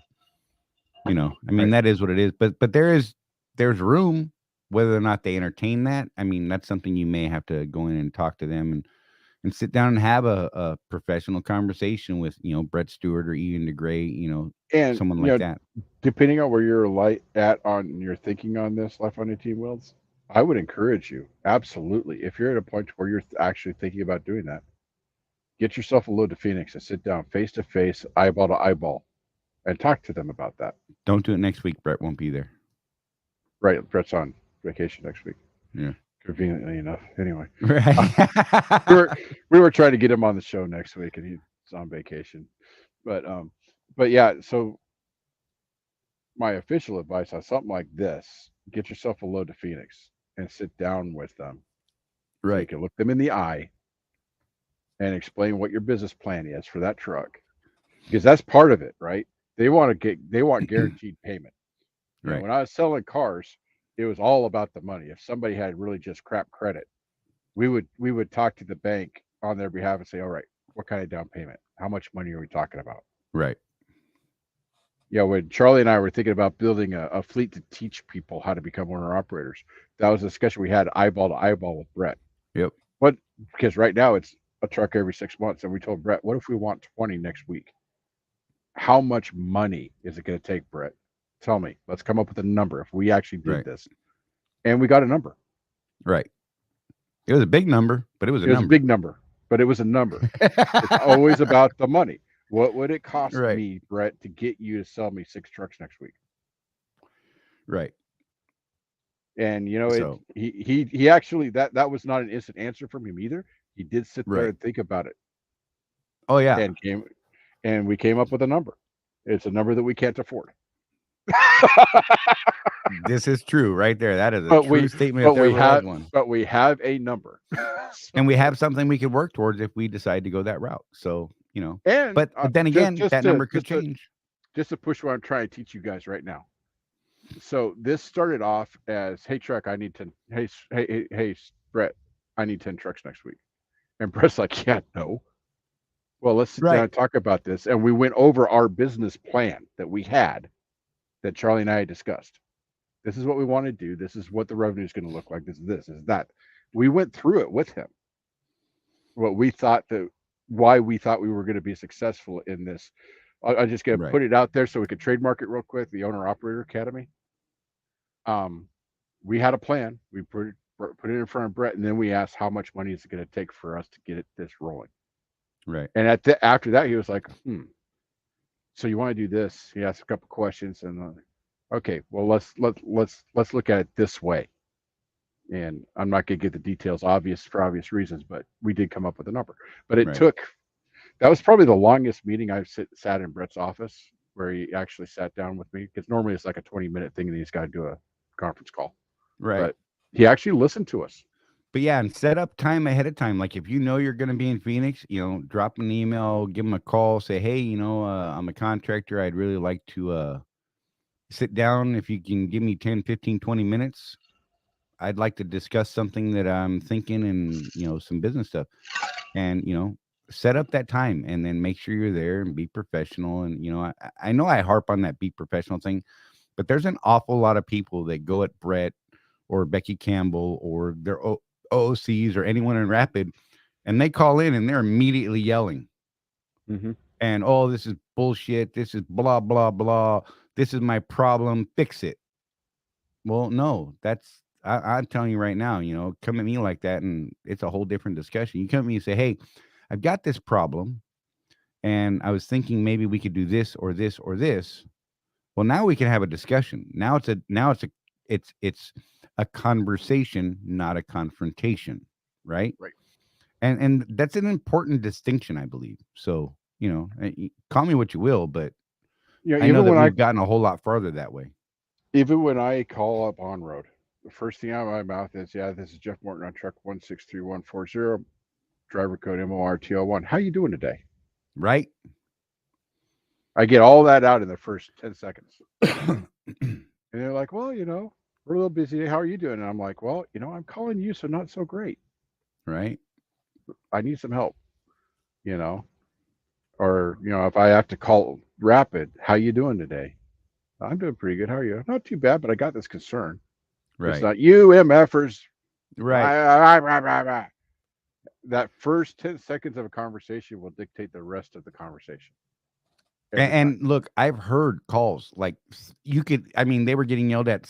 I mean, that is what it is. But there's room. Whether or not they entertain that, I mean, that's something you may have to go in and talk to them and sit down and have a professional conversation with, Brett Stewart or Ian DeGray, and someone like that. Depending on where you're at on your thinking on this Life on 18 wheels, I would encourage you, absolutely. If you're at a point where you're actually thinking about doing that, get yourself a load to Phoenix and sit down face to face, eyeball to eyeball, and talk to them about that. Don't do it next week. Brett won't be there. Right. Brett's on vacation next week. Yeah. Conveniently enough. Anyway. Right. we were trying to get him on the show next week and he's on vacation. But yeah, so my official advice on something like this, get yourself a load to Phoenix and sit down with them. Right. So you can look them in the eye and explain what your business plan is for that truck. Because that's part of it, right? They want guaranteed payment. Right. When I was selling cars, it was all about the money. If somebody had really just crap credit, we would talk to the bank on their behalf and say, all right, what kind of down payment? How much money are we talking about? Right. When Charley and I were thinking about building a fleet to teach people how to become owner operators, that was a discussion we had eyeball to eyeball with Brett. Yep. Because right now it's a truck every 6 months. And we told Brett, what if we want 20 next week? How much money is it going to take, Brett? Tell me. Let's come up with a number if we actually did this. And we got a number. Right. It was a big number, but it was a number. It was a big number, but it was a number. It's always about the money. What would it cost me, Brett, to get you to sell me 6 trucks next week? Right. And he actually that was not an instant answer from him either. He did sit there and think about it. Oh yeah. And we came up with a number. It's a number that we can't afford. This is true right there. That is a true statement. But we have a number. And we have something we could work towards if we decide to go that route. So, but then again, that number could change. just to push what I'm trying to teach you guys right now. So this started off as, hey truck, I need 10. Hey, Brett, I need 10 trucks next week. And Brett's like, yeah, no. Well, let's sit down Right. and talk about this. And we went over our business plan that we had, that Charley and I had discussed. This is what we want to do. This is what the revenue is going to look like. This is that. We went through it with him. What we thought that, why we thought we were going to be successful in this. I'm just going to Right. put it out there so we could trademark it real quick. The Owner Operator Academy. Um, we had a plan. We put it in front of Brett, and then we asked how much money is it going to take for us to get this rolling. Right. And after that, he was like, so you want to do this? He asked a couple questions, and okay, well let's look at it this way. And I'm not going to get the details for obvious reasons, but we did come up with a number. But it Right. took, that was probably the longest meeting I've sat in Brett's office, where he actually sat down with me, because normally it's like a 20-minute thing and he's got to do a conference call. Right. But he actually listened to us. But yeah, and set up time ahead of time. Like if you know you're going to be in Phoenix, drop an email, give them a call, say, hey, I'm a contractor. I'd really like to sit down. If you can give me 10, 15, 20 minutes, I'd like to discuss something that I'm thinking and, some business stuff. And, set up that time and then make sure you're there and be professional. And, I know I harp on that be professional thing, but there's an awful lot of people that go at Brett or Becky Campbell or their OOCs or anyone in Rapid, and they call in and they're immediately yelling. Mm-hmm. And, oh, this is bullshit. This is blah, blah, blah. This is my problem. Fix it. Well, no, I'm telling you right now, come at me like that and it's a whole different discussion. You come at me and say, hey, I've got this problem and I was thinking maybe we could do this or this or this. Well, now we can have a discussion. It's a conversation, not a confrontation, right? Right. And that's an important distinction, I believe. So, call me what you will, but I know that we've gotten a whole lot farther that way. Even when I call up on road, the first thing out of my mouth is, yeah, this is Jeff Morton on truck 163140, driver code MORTL1. How you doing today? Right. I get all that out in the first 10 seconds. And they're like, well, we're a little busy. How are you doing? And I'm like, well, I'm calling you, so not so great. Right. I need some help, or, if I have to call Rapid, how you doing today? I'm doing pretty good. How are you? Not too bad, but I got this concern. Right. It's not you MFers. Right. That first 10 seconds of a conversation will dictate the rest of the conversation. And look, I've heard calls like they were getting yelled at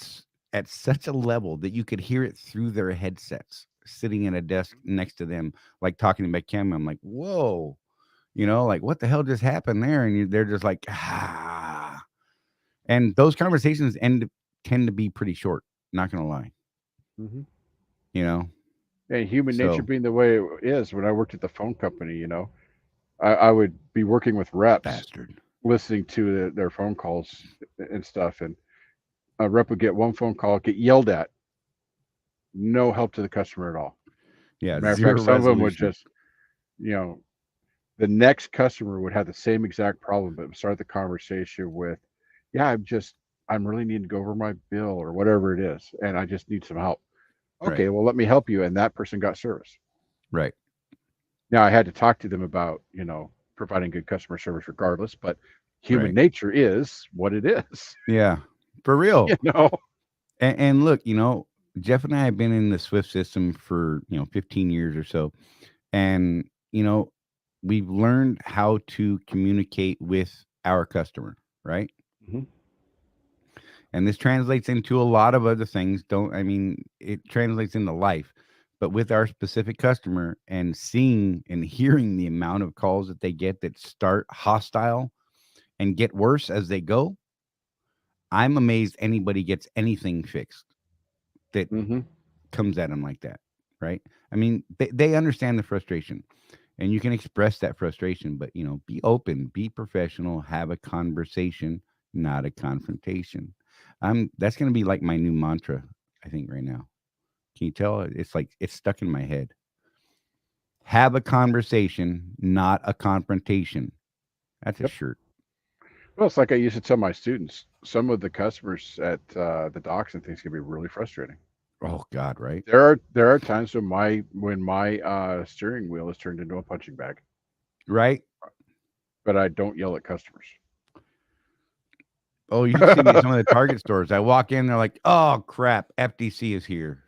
such a level that you could hear it through their headsets sitting at a desk next to them, like talking about camera. I'm like, whoa, like what the hell just happened there? And they're just like, ah. And those conversations tend to be pretty short. Not going to lie. Mm-hmm. And human nature being the way it is, when I worked at the phone company, I would be working with reps, listening to their phone calls and stuff, and a rep would get one phone call, get yelled at, no help to the customer at all. Yeah, matter of fact, some of them would just, the next customer would have the same exact problem, but start the conversation with, yeah, I'm really needing to go over my bill or whatever it is, and I just need some help. Okay, well, let me help you. And that person got service. Right. Now I had to talk to them about, providing good customer service regardless, but human nature is what it is. Yeah, for real. And look, Jeff and I have been in the Swift system for, 15 years or so. And, we've learned how to communicate with our customer, right? Mm-hmm. And this translates into a lot of other things. It translates into life, but with our specific customer and seeing and hearing the amount of calls that they get that start hostile and get worse as they go, I'm amazed anybody gets anything fixed that comes at them like that. Right. They understand the frustration and you can express that frustration, but be open, be professional, have a conversation, not a confrontation. That's going to be like my new mantra, I think, right now. Can you tell? It's like it's stuck in my head. Have a conversation, not a confrontation. That's a shirt. Well, it's like I used to tell my students. Some of the customers at the docks and things can be really frustrating. Oh God, right? There are times when my steering wheel is turned into a punching bag, Right? but I don't yell at customers. Oh, you should see me at some of the Target stores. I walk in, they're like, "Oh crap, FDC is here,"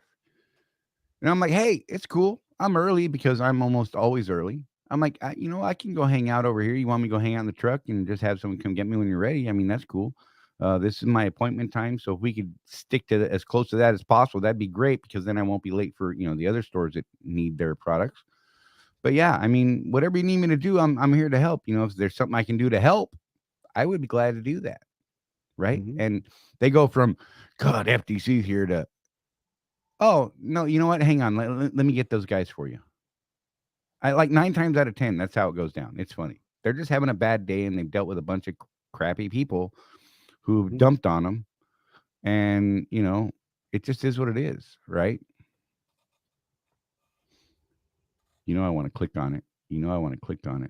and I'm like, "Hey, it's cool. I'm early because I'm almost always early." I'm like, I can go hang out over here. You want me to go hang out in the truck and just have someone come get me when you're ready? I mean, that's cool. This is my appointment time, so if we could stick to as close to that as possible, that'd be great because then I won't be late for the other stores that need their products. But yeah, I mean, whatever you need me to do, I'm here to help. If there's something I can do to help, I would be glad to do that. Right? Hmm. And they go from God, FTC's here to oh no, you know what? Hang on, let me get those guys for you. I like 9 times out of 10, that's how it goes down. It's funny. They're just having a bad day and they've dealt with a bunch of crappy people who Hmm. dumped on them, and it just is what it is, right? I want to click on it. I want to click on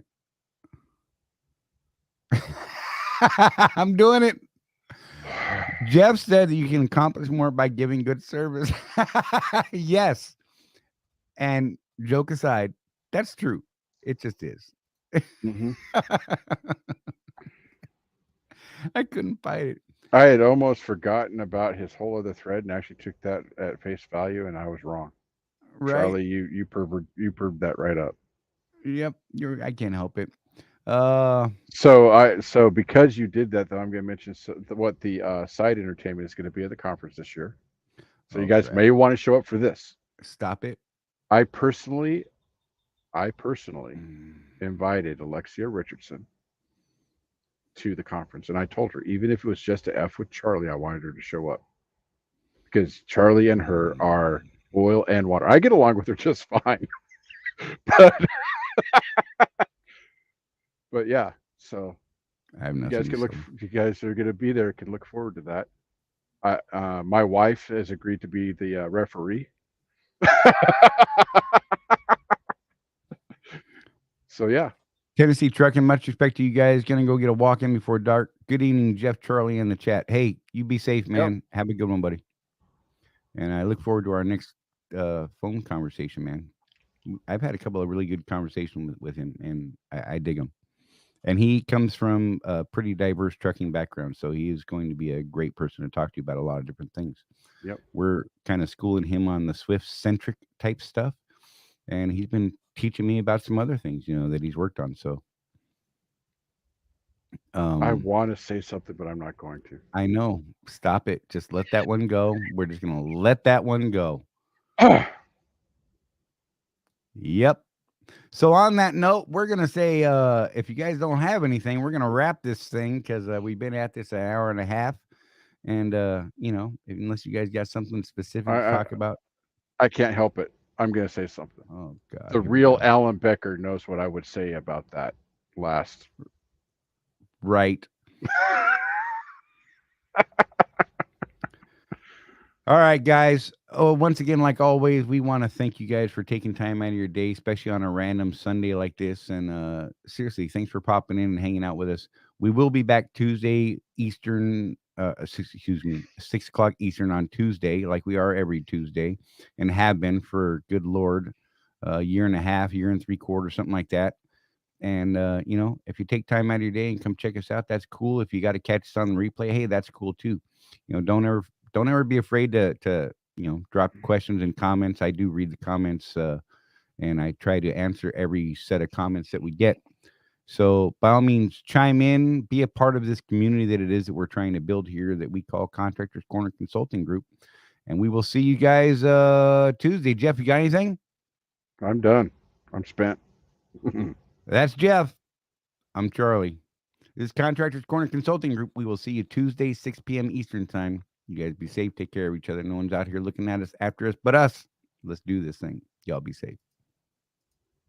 it. I'm doing it. Jeff said that you can accomplish more by giving good service. Yes. And joke aside, that's true. It just is. Hmm. I couldn't fight it. I had almost forgotten about his whole other thread and actually took that at face value, and I was wrong. Right? Charlie, you perved that right up. Yep. I can't help it. So because you did that, though, I'm going to mention what the side entertainment is going to be at the conference this year. So you Oh guys crap. may want to show up for this. Stop it. I personally, I personally Mm. invited Alexia Richardson to the conference, and I told her even if it was just to f with Charlie, I wanted her to show up because Charlie and her are oil and water. I get along with her just fine, but yeah. So I have nothing to say. you guys are going to be there can look forward to that. My wife has agreed to be the referee. So yeah, Tennessee Trucking, much respect to you guys. Gonna go get a walk in before dark. Good evening, Jeff Charlie in the chat. Hey, you be safe, yep. man. Have a good one, buddy. And I look forward to our next phone conversation, man. I've had a couple of really good conversations with him, and I dig him. And he comes from a pretty diverse trucking background, so he is going to be a great person to talk to you about a lot of different things. Yep. We're kind of schooling him on the Swift centric type stuff, and he's been teaching me about some other things, that he's worked on. So, I um, want to say something, but I'm not going to. I know. Stop it. Just let that one go. We're just gonna let that one go. Yep. So on that note, we're gonna say if you guys don't have anything, we're gonna wrap this thing because we've been at this an hour and a half, and unless you guys got something specific to I, I talk about. I can't help it. I'm going to say something. Oh God, The here we real go. Alan Becker knows what I would say about that last. Right. All right, guys. Oh, once again, like always, we want to thank you guys for taking time out of your day, especially on a random Sunday like this. And seriously, thanks for popping in and hanging out with us. We will be back Tuesday Eastern, 6 o'clock Eastern on Tuesday, like we are every Tuesday, and have been for good Lord, a year and a half, year and 3/4, something like that. And if you take time out of your day and come check us out, that's cool. If you got to catch us on the replay, hey, that's cool too. Don't ever be afraid to drop questions and comments. I do read the comments, and I try to answer every set of comments that we get. So by all means, chime in, be a part of this community that it is that we're trying to build here that we call Contractors Corner Consulting Group. And we will see you guys Tuesday. Jeff, you got anything? I'm done. I'm spent. That's Jeff. I'm Charlie. This is Contractors Corner Consulting Group. We will see you Tuesday, 6 p.m. Eastern Time. You guys be safe. Take care of each other. No one's out here looking at us after us but us. Let's do this thing. Y'all be safe.